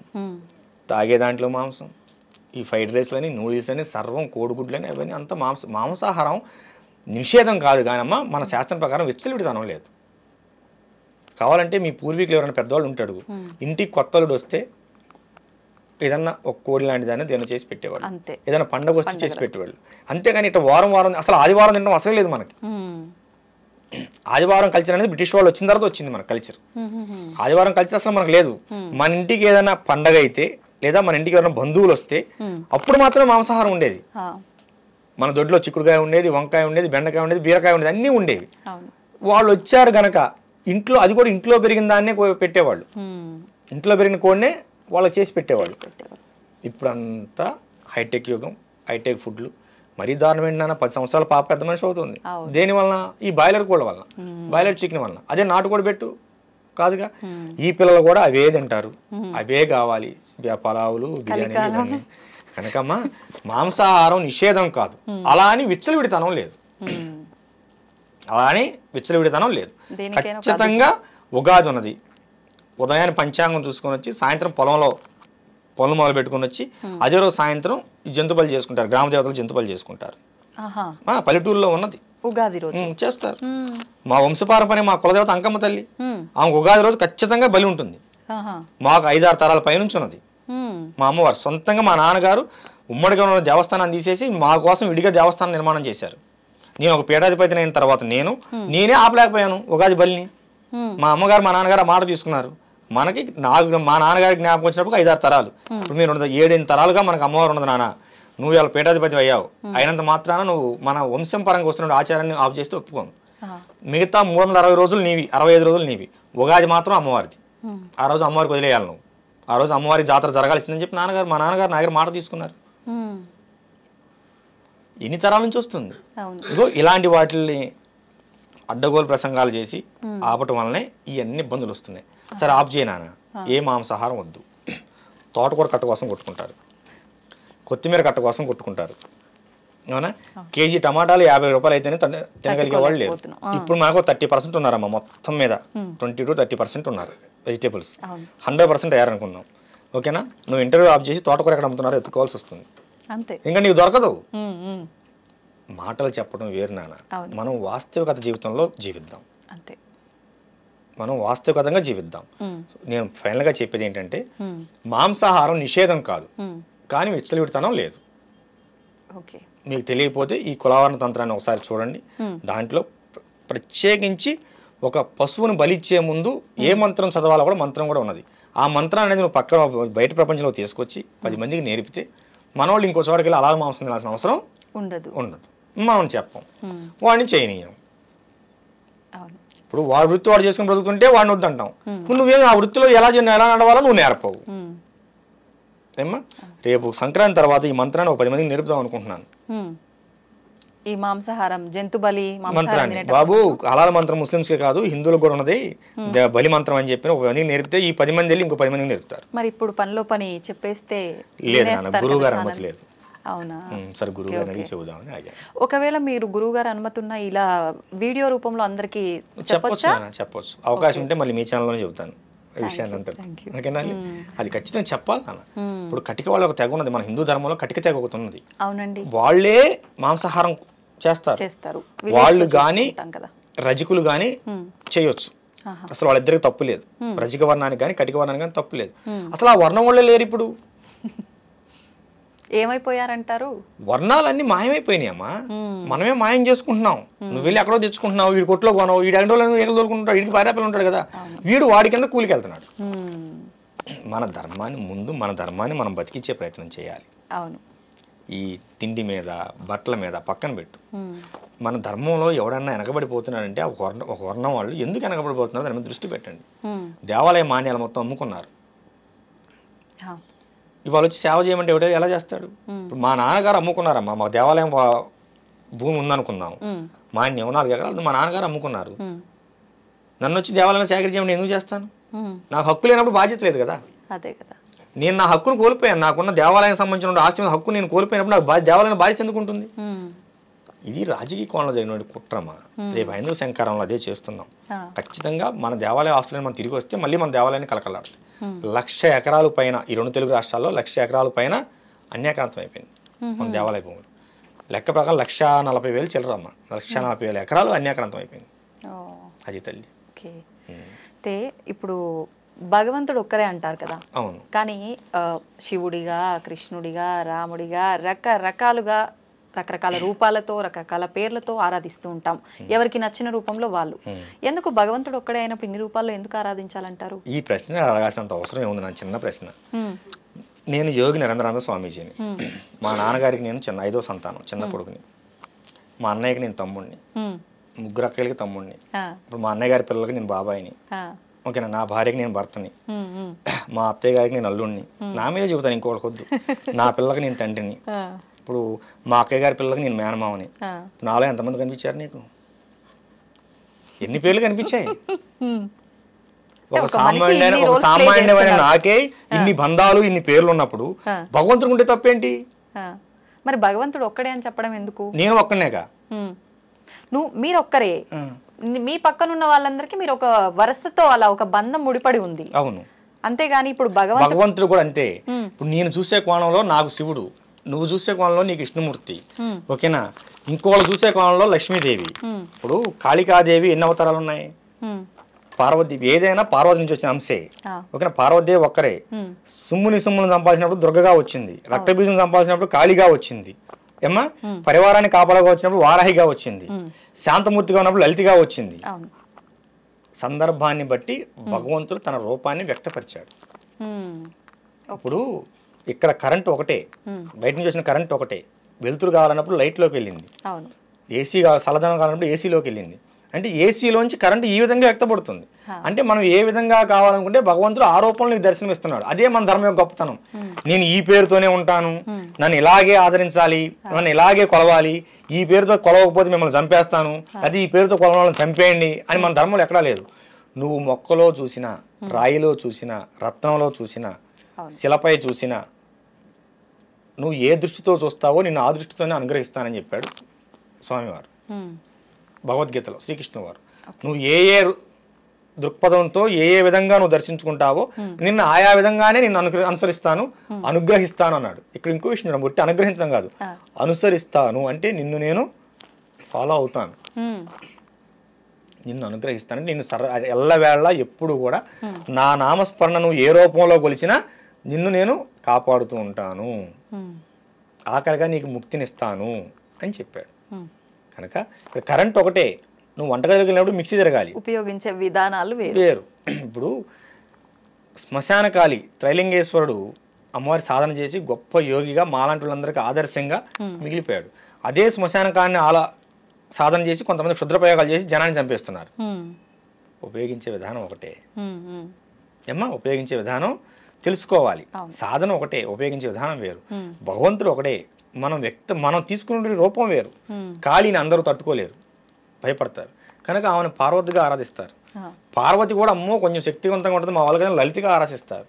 తాగే దాంట్లో మాంసం, ఈ ఫ్రైడ్ రైస్లని, నూడిల్స్లని, సర్వం కోడిగుడ్లని, అవన్నీ అంతా మాంసాహారం నిషేధం కాదు. కానమ్మా మన శాస్త్రం ప్రకారం విచ్చలవిడితనం లేదు. కావాలంటే మీ పూర్వీకులు ఎవరైనా పెద్దవాళ్ళు ఉంటాడు, ఇంటికి కొత్తలుడు వస్తే ఏదన్నా ఒక కోడి లాంటి దాన్ని దేని చేసి పెట్టేవాళ్ళు, ఏదైనా పండుగ వస్తే చేసి పెట్టేవాళ్ళు. అంతేగాని ఇట్లా వారం అసలు ఆదివారం తినడం అసలు లేదు మనకి. ఆదివారం కల్చర్ అనేది బ్రిటిష్ వాళ్ళు వచ్చిన తర్వాత వచ్చింది మన కల్చర్. ఆదివారం కల్చర్ అసలు మనకు లేదు. మన ఇంటికి ఏదైనా పండగ అయితే లేదా మన ఇంటికి ఎవరైనా బంధువులు వస్తే అప్పుడు మాత్రమే మాంసాహారం ఉండేది. మన దొడ్లో చిక్కుడుకాయ ఉండేది, వంకాయ ఉండేది, బెండకాయ ఉండేది, బీరకాయ ఉండేది, అన్నీ ఉండేవి. వాళ్ళు వచ్చారు గనక ఇంట్లో, అది కూడా ఇంట్లో పెరిగిన దాన్నే పెట్టేవాళ్ళు, ఇంట్లో పెరిగిన కోడినే వాళ్ళకి చేసి పెట్టేవాళ్ళు. ఇప్పుడు అంతా హైటెక్ యుగం, హైటెక్ ఫుడ్లు. మరీ దారుణమైన నాన్న, 10 సంవత్సరాల పాప పెద్ద మనిషి అవుతుంది. దేని వలన? ఈ బాయిలర్ కోళ్ళ వలన, బాయిలర్ చికెన్ వలన. అదే నాటుకోడి పెట్టు కాదుగా. ఈ పిల్లలు కూడా అవే తింటారు, అవే కావాలి, పలావులు, బిర్యానీలు. కనుకమ్మా మాంసాహారం నిషేధం కాదు, అలా అని విచ్చలవిడితనం లేదు. ఖచ్చితంగా ఉగాది ఉన్నది, ఉదయాన్ని పంచాంగం చూసుకొని వచ్చి సాయంత్రం పొలం మొదలు పెట్టుకుని వచ్చి అదే రోజు సాయంత్రం జంతు బలి చేసుకుంటారు, గ్రామ దేవతలు జంతు బలి చేసుకుంటారు. పల్లెటూరులో ఉన్నది ఉగాది రోజు చేస్తారు. మా వంశపారంపర్యం మా కులదేవత అంకమ్మ తల్లి, ఆమె ఉగాది రోజు ఖచ్చితంగా బలి ఉంటుంది. మాకు 5-6 తరాల పైనుంచి ఉన్నది. మా అమ్మవారు సొంతంగా, మా నాన్నగారు ఉమ్మడిగా ఉన్న దేవస్థానాన్ని తీసేసి మా కోసం విడిగా దేవస్థానం నిర్మాణం చేశారు. నేను ఒక పీఠాధిపతిని అయిన తర్వాత నేనే ఆపలేకపోయాను ఉగాది బలిని. మా అమ్మగారు మా నాన్నగారు ఆ మాట తీసుకున్నారు. మా నాన్నగారికి జ్ఞాపకం వచ్చినప్పుడు 5-6 తరాలు, ఇప్పుడు మీరు 7-8 తరాలుగా మనకు అమ్మవారు ఉన్నది. నాన్న నువ్వు ఇలా పీఠాధిపతి అయ్యావు, అయినంత మాత్రాన నువ్వు మన వంశం పరంగా వస్తున్న ఆచారాన్ని ఆఫ్ చేస్తే ఒప్పుకోను. మిగతా 360 రోజులు నీవి, 65 రోజులు నీవి, ఉగాది మాత్రం అమ్మవారిది. ఆ రోజు అమ్మవారికి వదిలేయాలి నువ్వు. ఆ రోజు అమ్మవారి జాతర జరగాల్సిందని చెప్పి మా నాన్నగారు నా దగ్గర మాట తీసుకున్నారు. ఎన్ని తరాల నుంచి వస్తుంది. ఇగో ఇలాంటి వాటిని అడ్డగోలు ప్రసంగాలు చేసి ఆపటం వల్లనే ఇవన్నీ ఇబ్బందులు వస్తున్నాయి. సరే ఆఫ్ చేయనా, ఏ మాంసాహారం వద్దు. తోటకూర కట్ట కోసం కొట్టుకుంటారు, కొత్తిమీర కట్ట కోసం కొట్టుకుంటారు, అవునా? కేజీ టమాటాలు 50 రూపాయలు అయితేనే తినగలిగే వాళ్ళు లేరు. ఇప్పుడు మాకు 30% ఉన్నారమ్మా, మొత్తం మీద 20 to 30% ఉన్నారు వెజిటేబుల్స్. 100% అయ్యారనుకుందాం, ఓకేనా? నువ్వు ఇంటర్వ్యూ ఆఫ్ చేసి తోటకూర ఎక్కడ అమ్ముతున్నారో ఎత్తుకోవాల్సి వస్తుంది, ఇంకా నీకు దొరకదు. మాటలు చెప్పడం వేరు నాన్న, మనం వాస్తవికత జీవితంలో జీవిద్దాం, మనం వాస్తవికతంగా జీవిద్దాం. నేను ఫైనల్గా చెప్పేది ఏంటంటే మాంసాహారం నిషేధం కాదు, కానీ విచ్చలవిడితనం లేదు. మీకు తెలియకపోతే ఈ కులావరణ తంత్రాన్ని ఒకసారి చూడండి. దాంట్లో ప్రత్యేకించి ఒక పశువుని బలిచ్చే ముందు ఏ మంత్రం చదవాలో కూడా మంత్రం కూడా ఉన్నది. ఆ మంత్రాన్ని అనేది నువ్వు పక్కన బయట ప్రపంచంలో తీసుకొచ్చి 10 మందికి నేర్పితే మనోళ్ళు ఇంకో చోటకి వెళ్ళి అలాగే మాంసం తినాల్సిన అవసరం ఉండదు. మనం చెప్పం, వాడిని చేయనీయం. ఇప్పుడు వాడి వృత్తి వాడు చేసుకుని బ్రతుకుతుంటే వాడిని వద్దంటాం. నువ్వేం ఆ వృత్తిలో ఎలా నడవాలో నువ్వు నేర్పవు. ఏమ్మా, రేపు సంక్రాంతి తర్వాత ఈ మంత్రాన్ని ఒక 10 మందికి నేర్పుదాం అనుకుంటున్నాను. ఈ మాంసాహారం జంతు బలి మంత్రాన్ని బాబు, హలాల్ మంత్రం ముస్లింస్కే కాదు హిందువులకు కూడా ఉన్నది, బలి మంత్రం అని చెప్పి ఒక 10 మందికి నేర్పితే ఈ 10 మంది వెళ్ళి ఇంకో 10 మందికి నేర్పుతారు. మరి ఇప్పుడు పనిలో పని చెప్పేస్తే లేదు నాన్న, గురువు గారు అనుమతి లేదు. అవునా? సరే గురువు గారిని చెబుదామని ఆగా. ఒకవేళ మీరు గురువు గారు అనుమతి ఉన్నా ఇలా వీడియో రూపంలో అందరికి చెప్పొచ్చు, అవకాశం ఉంటే మళ్ళీ మీ ఛానల్లోనే చెబుతాను. విషయాన్ని అంటాడు. ఓకేనా, అది ఖచ్చితంగా చెప్పాలి నాన్న. ఇప్పుడు కటిక వాళ్ళ ఒక తెగ ఉన్నది, మన హిందూ ధర్మంలో కటిక తెగ ఒకటి ఉన్నది. అవునండి, వాళ్ళే మాంసాహారం చేస్తారు. వాళ్ళు కానీ రజకులు కానీ చేయొచ్చు, అసలు వాళ్ళిద్దరికి తప్పు లేదు. రజక వర్ణానికి కానీ కటిక వర్ణానికి కానీ తప్పు లేదు. అసలు ఆ వర్ణం వాళ్ళే లేరు ఇప్పుడు. ఏమైపోయారంటారు? వర్ణాలన్నీ మాయమైపోయినాయి అమ్మా, మనమే మాయం చేసుకుంటున్నాం. నువ్వు వెళ్ళి ఎక్కడో తెచ్చుకుంటున్నావు, వీడి కొట్లో కొనవు, వీడి ఎండోళ్ళు ఎగదోలుకుంటాడు, వీడికి భార్యాపిల్లలు ఉంటాడు కదా, వీడు వాడి కింద కూలికి వెళ్తున్నాడు. మన ధర్మాన్ని ముందు మన ధర్మాన్ని మనం బతికించే ప్రయత్నం చేయాలి. అవును, ఈ తిండి మీద బట్టల మీద పక్కన పెట్టు. మన ధర్మంలో ఎవడన్నా వెనకబడిపోతున్నాడంటే ఒక వర్ణం వాళ్ళు ఎందుకు వెనకబడిపోతున్నారు దాని మీద దృష్టి పెట్టండి. దేవాలయ మాన్యాలు మొత్తం అమ్ముకున్నారు. ఇవాళ వచ్చి సేవ చేయమంటే ఎవడో ఎలా చేస్తాడు? ఇప్పుడు మా నాన్నగారు అమ్ముకున్నారమ్మా, మా దేవాలయం భూమి ఉందనుకుందాం, మాన్యం 4 ఎకరాలు మా నాన్నగారు అమ్ముకున్నారు. నన్ను వచ్చి దేవాలయం సేకరి చేయమని ఎందుకు చేస్తాను? నాకు హక్కు లేనప్పుడు బాధ్యత లేదు కదా. అదే కదా, నేను నా హక్కును కోల్పోయాను. నాకున్న దేవాలయం సంబంధించిన ఆస్తి మీద హక్కు నేను కోల్పోయినప్పుడు నాకు దేవాలయం బాధ్యత ఎందుకు ఉంటుంది? ఇది రాజకీయ కోణంలో జరిగిన కుట్రమా. రేపు హైందవ శంకరంలో అదే చేస్తున్నాం. ఖచ్చితంగా మన దేవాలయ ఆస్తులను మనం తిరిగి వస్తే మళ్ళీ మన దేవాలయాన్ని కలకలాడు. 1,00,000 ఎకరాల పైన ఈ 2 తెలుగు రాష్ట్రాల్లో 1,00,000 ఎకరాల పైన అన్యాక్రాంతం అయిపోయింది మన దేవాలయ భూములు. లెక్క ప్రకారం 1,40,000 చిల్లరమ్మ, 1,40,000 ఎకరాలు అన్యాక్రాంతం అయిపోయింది. అది తల్లి. అయితే ఇప్పుడు భగవంతుడు ఒక్కరే అంటారు కదా. అవును, కానీ శివుడిగా, కృష్ణుడిగా, రాముడిగా రకరకాల రూపాలతో రకరకాల పేర్లతో ఆరాధిస్తూ ఉంటాం, ఎవరికి నచ్చిన రూపంలో వాళ్ళు. ఎందుకు భగవంతుడు ఒక్కడే అయినప్పుడు ఇన్ని రూపాల్లో ఎందుకు ఆరాధించాలంటారు? ఈ ప్రశ్న అడగాల్సినంత అవసరం ఏముంది? నా చిన్న ప్రశ్న. నేను యోగి నరేంద్రానంద స్వామీజీని. మా నాన్నగారికి నేను 5వ సంతానం, చిన్న కొడుకుని. మా అన్నయ్యకి నేను తమ్ముడిని, 3 అక్కలకి తమ్ముడిని. ఇప్పుడు మా అన్నయ్య గారి పిల్లలకి నేను బాబాయిని. ఓకేనా, నా భార్యకి నేను భర్తని, మా అత్తయ్య గారికి నేను అల్లుడిని. నా మీద చెబుతాను, ఇంకోటి వద్దు. నా పిల్లలకి నేను తండ్రిని. ఇప్పుడు మా అక్కయ్య గారి పిల్లలకి నేను మేనమావని. నాలో ఎంతమంది కనిపించారు నీకు? ఎన్ని పేర్లు కనిపించాయి? ఒక సామాన్యమైన నాకే ఇన్ని బంధాలు ఇన్ని పేర్లు ఉన్నప్పుడు భగవంతుడు ఉంటే తప్పేంటి? మరి భగవంతుడు ఒక్కడే అని చెప్పడం ఎందుకు? నేను ఒక్కనేగా. మీరు ఒక్కరే, మీ పక్కన ఉన్న వాళ్ళందరికీ మీరు ఒక వరసతో అలా ఒక బంధం ముడిపడి ఉంది. అవును, అంతేగాని ఇప్పుడు భగవంతుడు కూడా అంతే. ఇప్పుడు నేను చూసే కోణంలో నాకు శివుడు, నువ్వు చూసే కోణంలో నీకు విష్ణుమూర్తి. ఓకేనా, ఇంకోళ్ళు చూసే కోణంలో లక్ష్మీదేవి. ఇప్పుడు కాళికాదేవి ఎన్ని అవతారాలు ఉన్నాయి? పార్వతీదేవి. ఏదైనా పార్వతి నుంచి వచ్చిన అంశే. ఓకేనా, పార్వతీదేవి ఒక్కరే. సుమ్ముని సంపాదించినప్పుడు దుర్గగా వచ్చింది, రక్తబీజం సంపాదించినప్పుడు కాళిగా వచ్చింది. ఏమ్మా, పరివారాన్ని కాపాడగా వచ్చినప్పుడు వారాహిగా వచ్చింది, శాంతమూర్తిగా ఉన్నప్పుడు లలితగా వచ్చింది. సందర్భాన్ని బట్టి భగవంతుడు తన రూపాన్ని వ్యక్తపరిచాడు. ఇప్పుడు ఇక్కడ కరెంట్ ఒకటే, బయట నుంచి వచ్చిన కరెంట్ ఒకటే. వెలుతురు కావాలన్నప్పుడు లైట్లోకి వెళ్ళింది, ఏసీ చల్లదనం కావాలన్నప్పుడు ఏసీలోకి వెళ్ళింది. అంటే ఏసీలోంచి కరెంట్ ఈ విధంగా వ్యక్తపడుతుంది. అంటే మనం ఏ విధంగా కావాలనుకుంటే భగవంతుడు ఆ రూపంలో నీకు దర్శనం ఇస్తున్నాడు. అదే మన ధర్మం యొక్క గొప్పతనం. నేను ఈ పేరుతోనే ఉంటాను, నన్ను ఇలాగే ఆదరించాలి, నన్ను ఇలాగే కొలవాలి, ఈ పేరుతో కొలవకపోతే మిమ్మల్ని చంపేస్తాను, అది ఈ పేరుతో కొలవాలని చంపేయండి అని మన ధర్మంలో ఎక్కడా లేదు. నువ్వు మొక్కలో చూసినా, రాయిలో చూసినా, రత్నంలో చూసినా, శిలపై చూసినా, నువ్వు ఏ దృష్టితో చూస్తావో నిన్ను ఆ దృష్టితోనే అనుగ్రహిస్తానని చెప్పాడు స్వామివారు భగవద్గీతలో, శ్రీకృష్ణ వారు. నువ్వు ఏ ఏ దృక్పథంతో ఏ ఏ విధంగా నువ్వు దర్శించుకుంటావో నిన్ను ఆయా విధంగానే నిన్ను అనుసరిస్తాను, అనుగ్రహిస్తాను అన్నాడు. ఇక్కడ ఇంకో విషయం, బట్టి అనుగ్రహించడం కాదు, అనుసరిస్తాను అంటే నిన్ను నేను ఫాలో అవుతాను, నిన్ను అనుగ్రహిస్తాను. నేను ఎల్లవేళ ఎప్పుడు కూడా నా నామస్మరణ నువ్వు ఏ రూపంలో కొలిచినా నిన్ను నేను కాపాడుతూ ఉంటాను, ఆఖరిగా నీకు ముక్తినిస్తాను అని చెప్పాడు. కనుక ఇక్కడ కరెంట్ ఒకటే. నువ్వు వంటగదిలోకి వెళ్ళినప్పుడు మిక్సీ తిరగాలి, ఉపయోగించే విధానాలు వేరు. ఇప్పుడు శ్మశానకాళి త్రైలింగేశ్వరుడు అమ్మవారి సాధన చేసి గొప్ప యోగిగా మాలాంటి వాళ్ళందరికీ ఆదర్శంగా మిగిలిపోయాడు. అదే శ్మశానకాళిని సాధన చేసి కొంతమంది క్షుద్రప్రయోగాలు చేసి జనాన్ని చంపేస్తున్నారు. ఉపయోగించే విధానం ఒకటే ఏమ్మా, ఉపయోగించే విధానం తెలుసుకోవాలి. సాధన ఒకటే, ఉపయోగించే విధానం వేరు. భగవంతుడు ఒకటే, మనం తీసుకునే రూపం వేరు. కాళీని అందరూ తట్టుకోలేరు, భయపడతారు. కనుక ఆమెను పార్వతిగా ఆరాధిస్తారు. పార్వతి కూడా అమ్మో కొంచెం శక్తివంతంగా ఉంటుంది, మా వాళ్ళకి లలితగా ఆరాధిస్తారు.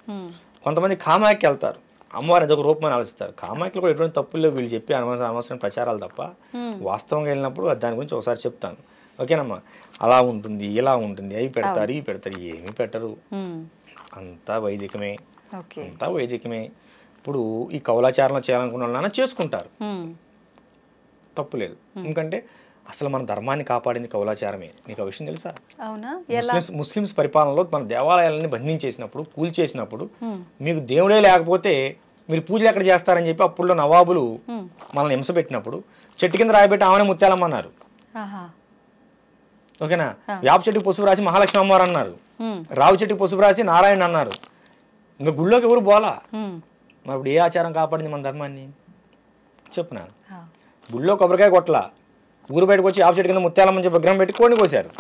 కొంతమంది కామాఖ్య వెళ్తారు, అమ్మవారి అదొక రూపమని ఆలోచిస్తారు. కామాఖ్యలు కూడా ఎటువంటి తప్పులు లేవు, వీళ్ళు చెప్పి అనవసరం ప్రచారాలు తప్ప. వాస్తవంగా వెళ్ళినప్పుడు దాని గురించి ఒకసారి చెప్తాను, ఓకేనమ్మా. అలా ఉంటుంది, ఇలా ఉంటుంది, అవి పెడతారు, ఇవి పెడతారు, ఏమీ పెట్టరు. అంతా వైదికమే, ఓకే. అంతా వైదికమే. ఇప్పుడు ఈ కౌలాచారంలో చేయాలనుకున్న వాళ్ళైనా చేసుకుంటారు, తప్పులేదు. ఎందుకంటే అసలు మన ధర్మాన్ని కాపాడింది కౌలాచారమే. నీకు ఆ విషయం తెలుసా? అవునా? ముస్లిమ్స్ పరిపాలనలో మన దేవాలయాలని బంధించేసినప్పుడు, కూల్చేసినప్పుడు మీకు దేవుడే లేకపోతే మీరు పూజలు ఎక్కడ చేస్తారని చెప్పి అప్పుడులో నవాబులు మనల్ని హింస పెట్టినప్పుడు చెట్టు కింద రాయబెట్టి ఆమెనే ముత్యాలమ్మన్నారు. ఓకేనా? వేప చెట్టుకి పసుపు రాసి మహాలక్ష్మి అమ్మవారు అన్నారు, రావి చెట్టుకి పసుపు రాసి నారాయణ అన్నారు. ఇంకా గుళ్ళోకి ఎవరు పోలా. మరి ఇప్పుడు ఏ ఆచారం కాపాడింది మన ధర్మాన్ని చెప్పునా? గుళ్ళో కొబ్బరికాయ కొట్టలా, ఊరు బయటకు వచ్చి వేప చెట్టు కింద ముత్యాలమ్మని చెప్పి విగ్రహం పెట్టి కోడిని కోసారు,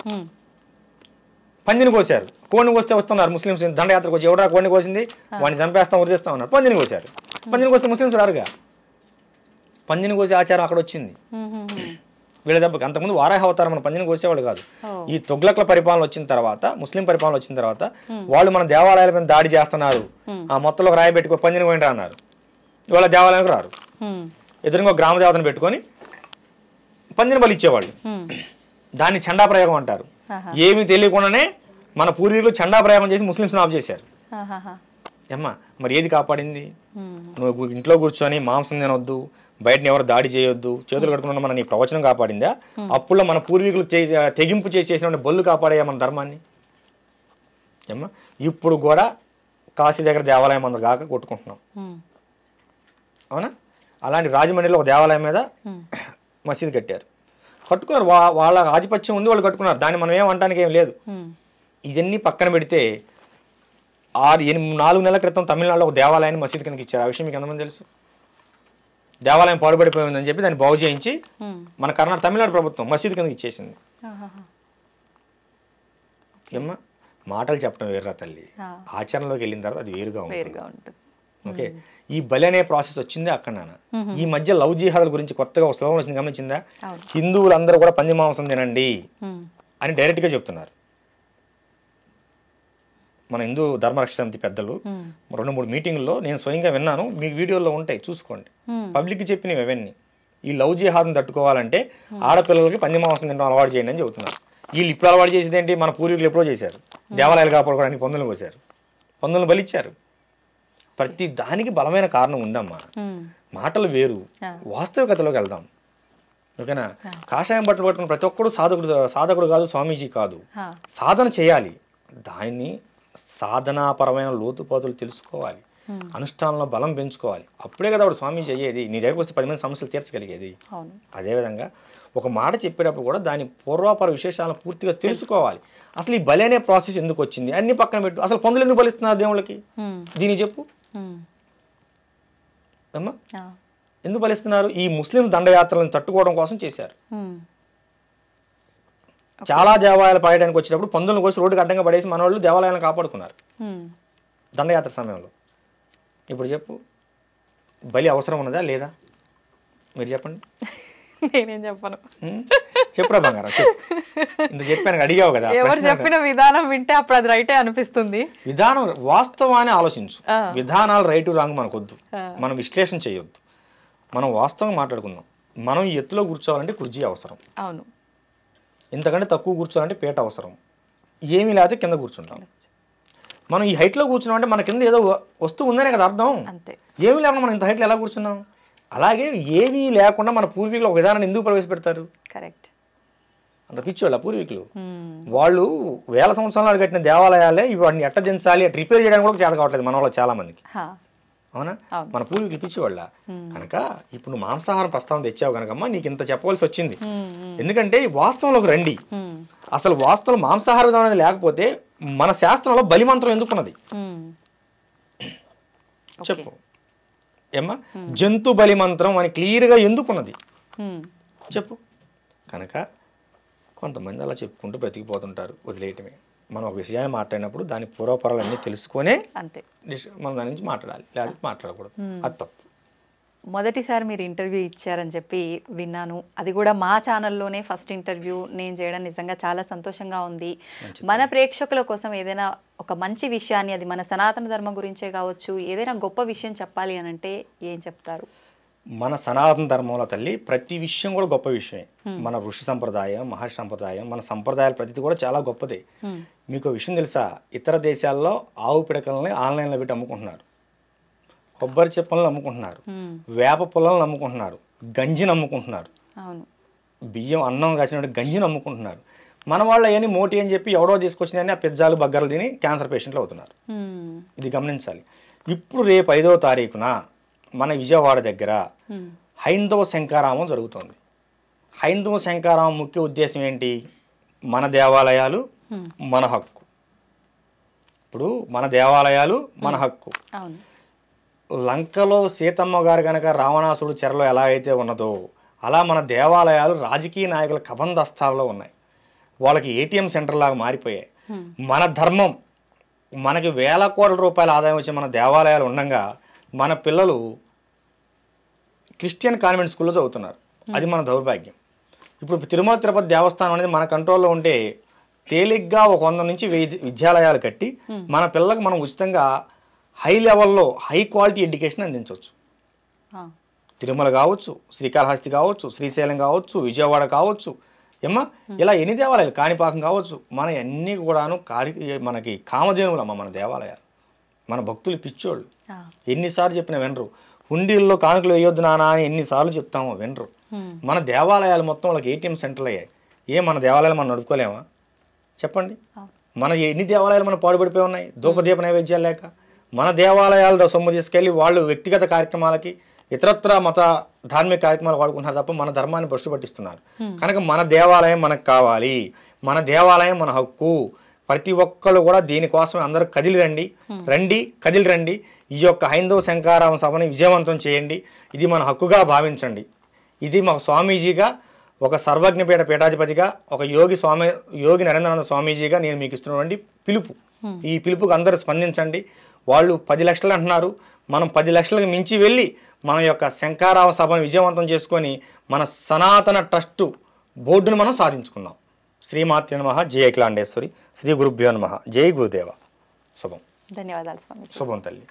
పందిని కోసారు. కోడిని కోస్తే వస్తున్నారు ముస్లిమ్స్ దండయాత్రకు వచ్చి, ఎవడా కోడిని కోసింది వాడిని చంపేస్తాం వదిలేస్తాం అన్నారు. పందిని కోసారు. పందిని కోస్తే ముస్లిమ్స్ రారుగా. పందిని కోసే ఆచారం అక్కడ వచ్చింది వీళ్ళ దెబ్బకి. అంతకుముందు వారాహ అవతారం మన పందిని కోసేవాళ్ళు కాదు. ఈ తొగ్లక్ల పరిపాలన వచ్చిన తర్వాత, ముస్లిం పరిపాలన వచ్చిన తర్వాత వాళ్ళు మన దేవాలయాల మీద దాడి చేస్తున్నారు, ఆ మొత్తంలో రాయి పెట్టుకో పందిని పోయిన అన్నారు. ఇవాళ దేవాలయానికి రారు, ఎదురుగా గ్రామ దేవతను పెట్టుకొని పందిని బలి ఇచ్చేవాళ్ళు. దాన్ని చండా ప్రయోగం అంటారు. ఏమీ తెలియకుండానే మన పూర్వీకులు చండా ప్రయోగం చేసి ముస్లింస్ని ఆఫ్ చేశారు. అమ్మా మరి ఏది కాపాడింది? నువ్వు ఇంట్లో కూర్చొని మాంసం తినొద్దు, బయటని ఎవరు దాడి చేయొద్దు, చేతులు కట్టుకున్న మన నీ ప్రవచనం కాపాడిందా? అప్పుల్లో మన పూర్వీకులు తెగింపు చేసేసిన బొల్లు కాపాడే మన ధర్మాన్ని. అమ్మా ఇప్పుడు కూడా కాశీ దగ్గర దేవాలయం అందరు కాక కొట్టుకుంటున్నాం, అవునా? అలాంటి రాజమండ్రిలో ఒక దేవాలయం మీద మసీదు కట్టారు, కట్టుకున్నారు. వాళ్ళ ఆధిపత్యం ఉంది, వాళ్ళు కట్టుకున్నారు. దాన్ని మనం ఏమంటానికి ఏం లేదు. ఇవన్నీ పక్కన పెడితే 4 నెలల క్రితం తమిళనాడులో ఒక దేవాలయాన్ని మసీదు కిందకి ఇచ్చారు. ఆ విషయం మీకు ఎంతమంది తెలుసు? దేవాలయం పాడుపడిపోయిందని చెప్పి దాన్ని బాగు చేయించి మన తమిళనాడు ప్రభుత్వం మసీదు కిందకి ఇచ్చేసింది. ఏమ్మా మాటలు చెప్పడం వేరురా తల్లి, ఆచరణలోకి వెళ్ళిన తర్వాత అది వేరుగా ఉంటుంది. ఓకే, ఈ బలి అనే ప్రాసెస్ వచ్చిందే అక్కడ. నాన్న ఈ మధ్య లవ్ జిహాదుల గురించి కొత్తగా ఒక స్లోగన్ వచ్చింది, గమనించిందా? హిందువులందరూ కూడా పంది మాంసం తినండి అని డైరెక్ట్ గా చెప్తున్నారు. మన హిందూ ధర్మరక్షణ సమితి పెద్దలు 2-3 మీటింగుల్లో నేను స్వయంగా విన్నాను, మీకు వీడియోలో ఉంటాయి చూసుకోండి. పబ్లిక్కి చెప్పినవి అవన్నీ. ఈ లవ్ జిహాద్ని తట్టుకోవాలంటే ఆడపిల్లలకి పంది మాంసం తినడం అలవాటు చేయండి అని చెబుతున్నారు. వీళ్ళు ఇప్పుడు అలవాటు చేసేది ఏంటి? మన పూర్వీకులు ఎప్పుడో చేశారు. దేవాలయాలు కాపాడుకోవడానికి పందులను కోసారు, పందులను బలిచ్చారు. ప్రతి దానికి బలమైన కారణం ఉందమ్మా. మాటలు వేరు, వాస్తవికతలోకి వెళ్దాం. ఓకేనా? కాషాయం బట్టలు పట్టుకుని ప్రతి ఒక్కడు సాధకుడు కాదు, స్వామీజీ కాదు. సాధన చేయాలి, దాన్ని సాధనాపరమైన లోతుపాతులు తెలుసుకోవాలి, అనుష్ఠానంలో బలం పెంచుకోవాలి. అప్పుడే కదా వాడు స్వామీజీ అయ్యేది, నీ దగ్గరకు వస్తే 10 మంది సమస్యలు తీర్చగలిగేది. అదేవిధంగా ఒక మాట చెప్పేటప్పుడు కూడా దాని పూర్వాపర విశేషాలను పూర్తిగా తెలుసుకోవాలి. అసలు ఈ బలి అనే ప్రాసెస్ ఎందుకు వచ్చింది అన్ని పక్కన పెట్టు. అసలు పందులు ఎందుకు బలిస్తున్నారు దేవుళ్ళకి? దీన్ని చెప్పు అమ్మా. ఎందుకు బలిస్తున్నారు? ఈ ముస్లిం దండయాత్రలను తట్టుకోవడం కోసం చేశారు. చాలా దేవాలయాలు పడడానికి వచ్చినప్పుడు పందులను కోసి రోడ్డుకి అడ్డంగా పడేసి మన వాళ్ళు దేవాలయాలను కాపాడుకున్నారు దండయాత్ర సమయంలో. ఇప్పుడు చెప్పు, బలి అవసరం ఉన్నదా లేదా? మీరు చెప్పండి. నేనేం చెప్పను. చెప్పురా బంగారం, ఇంత చెప్పాను, అడిగావు కదా. ఎవరు చెప్పిన విధానం వింటే అప్పుడు అది రైటే అనిపిస్తుంది. విధానం వాస్తవాన్ని ఆలోచించు. విధానాలు రైటు రాంగ్ మనకొద్దు, మనం విశ్లేషణ చేయొద్దు, మనం వాస్తవంగా మాట్లాడుకుందాం. మనం ఈ ఎత్తులో కూర్చోవాలంటే కుర్చీ అవసరం, అవును. ఇంతకంటే తక్కువ కూర్చోవాలంటే పీట అవసరం. ఏమీ లేకపోతే కింద కూర్చుంటాం. మనం ఈ హైట్లో కూర్చున్నాం అంటే మన కింద ఏదో వస్తువు ఉందనే కదా అర్థం. ఏమీ లేకుండా మనం ఇంత హైట్లో ఎలా కూర్చున్నాం? అలాగే ఏమీ లేకుండా మన పూర్వీకులు ఒక విధానాన్ని ఎందుకు ప్రవేశపెడతారు? కరెక్ట్. అంత పిచ్చోళ్ళ పూర్వీకులు. వాళ్ళు 1000 సంవత్సరాలు కట్టిన దేవాలయాలే వాటిని ఎట్ట దించాలి, రిపేర్ చేయడానికి కూడా చేత కావట్లేదు మన వాళ్ళు చాలా మందికి. అవునా? మన పూర్వీకులు పిచ్చివాళ్ళ. కనుక ఇప్పుడు మాంసాహారం ప్రస్తావన తెచ్చావు కనుకమ్మా నీకు ఇంత చెప్పవలసి వచ్చింది. ఎందుకంటే వాస్తవంలోకి రండి. అసలు వాస్తవం మాంసాహార విధానం అనేది లేకపోతే మన శాస్త్రంలో బలిమంత్రం ఎందుకున్నది చెప్పు ఏమ్మా? జంతు బలి మంత్రం అని క్లియర్గా ఎందుకున్నది చెప్పు. కనుక కొంతమంది అలా చెప్పుకుంటూ బ్రతికిపోతుంటారు, వదిలేయటమే. మనం ఒక విషయాన్ని మాట్లాడినప్పుడు దాని పూర్వపరాలు అన్నీ తెలుసుకొనే అంతే మనం దాని నుంచి మాట్లాడాలి, లేకపోతే మాట్లాడకూడదు. అది తప్పు. మొదటిసారి మీరు ఇంటర్వ్యూ ఇచ్చారని చెప్పి విన్నాను, అది కూడా మా ఛానల్లోనే ఫస్ట్ ఇంటర్వ్యూ నేను చేయడం నిజంగా చాలా సంతోషంగా ఉంది. మన ప్రేక్షకుల కోసం ఏదైనా ఒక మంచి విషయాన్ని, అది మన సనాతన ధర్మం గురించే కావచ్చు, ఏదైనా గొప్ప విషయం చెప్పాలి అని అంటే ఏం చెప్తారు? మన సనాతన ధర్మంలో తల్లి ప్రతి విషయం కూడా గొప్ప విషయమే. మన ఋషి సంప్రదాయం, మహర్షి సంప్రదాయం, మన సంప్రదాయాలు ప్రతిది కూడా చాలా గొప్పది. మీకు విషయం తెలుసా, ఇతర దేశాల్లో ఆవు పిడకలని ఆన్లైన్లో పెట్టి అమ్ముకుంటున్నారు, కొబ్బరి చెప్పలను అమ్ముకుంటున్నారు, వేప పుల్లలను అమ్ముకుంటున్నారు, గంజిని అమ్ముకుంటున్నారు, బియ్యం అన్నం కాసినట్టు గంజిని అమ్ముకుంటున్నారు. మన వాళ్ళు అవన్నీ మోటి అని చెప్పి ఎవడో తీసుకొచ్చినాయని ఆ పిజ్జాలు బగ్గర్లు తిని క్యాన్సర్ పేషెంట్లు అవుతున్నారు. ఇది గమనించాలి. ఇప్పుడు రేపు 5వ తారీఖున మన విజయవాడ దగ్గర హైందవ శంకారామం జరుగుతుంది. హైందవ శంకారామం ముఖ్య ఉద్దేశం ఏంటి? మన దేవాలయాలు మన హక్కు. ఇప్పుడు మన దేవాలయాలు మన హక్కు. లంకలో సీతమ్మ గారు కనుక రావణాసుడు చెరలో ఎలా అయితే ఉన్నదో అలా మన దేవాలయాలు రాజకీయ నాయకుల కబంధస్థాల్లో ఉన్నాయి. వాళ్ళకి ఏటీఎం సెంటర్ లాగా మారిపోయాయి. మన ధర్మం, మనకి వేల కోట్ల రూపాయల ఆదాయం వచ్చే మన దేవాలయాలు ఉండగా మన పిల్లలు క్రిస్టియన్ కాన్వెంట్ స్కూల్లో చదువుతున్నారు. అది మన దౌర్భాగ్యం. ఇప్పుడు తిరుమల తిరుపతి దేవస్థానం అనేది మన కంట్రోల్లో ఉంటే తేలిగ్గా ఒక 100 నుంచి 1000 విద్యాలయాలు కట్టి మన పిల్లలకు మనం ఉచితంగా హై లెవెల్లో హై క్వాలిటీ ఎడ్యుకేషన్ అందించవచ్చు. తిరుమల కావచ్చు, శ్రీకాళహస్తి కావచ్చు, శ్రీశైలం కావచ్చు, విజయవాడ కావచ్చు, ఏమ్మా ఇలా ఎన్ని దేవాలయాలు, కాణిపాకం కావచ్చు, మన అన్నీ కూడాను మనకి కామధేనువులమ్మ మన దేవాలయాలు. మన భక్తులు పిచ్చోళ్ళు, ఎన్నిసార్లు చెప్పినా వినరు. హుండీల్లో కానుకలు వేయొద్దు నానా అని ఎన్నిసార్లు చెప్తామో వినరు. మన దేవాలయాలు మొత్తం వాళ్ళకి ఏటీఎం సెంటర్లు అయ్యాయి. మన దేవాలయాలు మనం నడుపుకోలేమా చెప్పండి? మన ఎన్ని దేవాలయాలు మనం పాడుపడిపోయి ఉన్నాయి ధూపదీప నైవేద్యాలు లేక. మన దేవాలయాలు సొమ్ము తీసుకెళ్ళి వాళ్ళు వ్యక్తిగత కార్యక్రమాలకి ఇతరత్ర మత ధార్మిక కార్యక్రమాలు వాడుకుంటున్నారు తప్ప మన ధర్మాన్ని భ్రష్టు పట్టిస్తున్నారు. కనుక మన దేవాలయం మనకు కావాలి, మన దేవాలయం మన హక్కు. ప్రతి ఒక్కళ్ళు కూడా దీనికోసం అందరూ కదిలి రండి. ఈ యొక్క హైందవ శంకారామ సభని విజయవంతం చేయండి. ఇది మన హక్కుగా భావించండి. ఇది మాకు స్వామీజీగా, ఒక సర్వజ్ఞపీఠ పీఠాధిపతిగా, ఒక యోగి నరేంద్రానంద స్వామీజీగా నేను మీకు ఇస్తున్నటువంటి పిలుపు. ఈ పిలుపుకి అందరూ స్పందించండి. వాళ్ళు 10 లక్షలు అంటున్నారు, మనం 10 లక్షలకు మించి వెళ్ళి మన యొక్క శంకారామ సభను విజయవంతం చేసుకొని మన సనాతన ట్రస్టు బోర్డును మనం సాధించుకుందాం. శ్రీమాత్రే నమః. జై అఖిలాండేశ్వరి. శ్రీ గురుభ్యో నమః. జై గురుదేవ. శుభం. ధన్యవాదాలు స్వామి. శుభం తల్లి.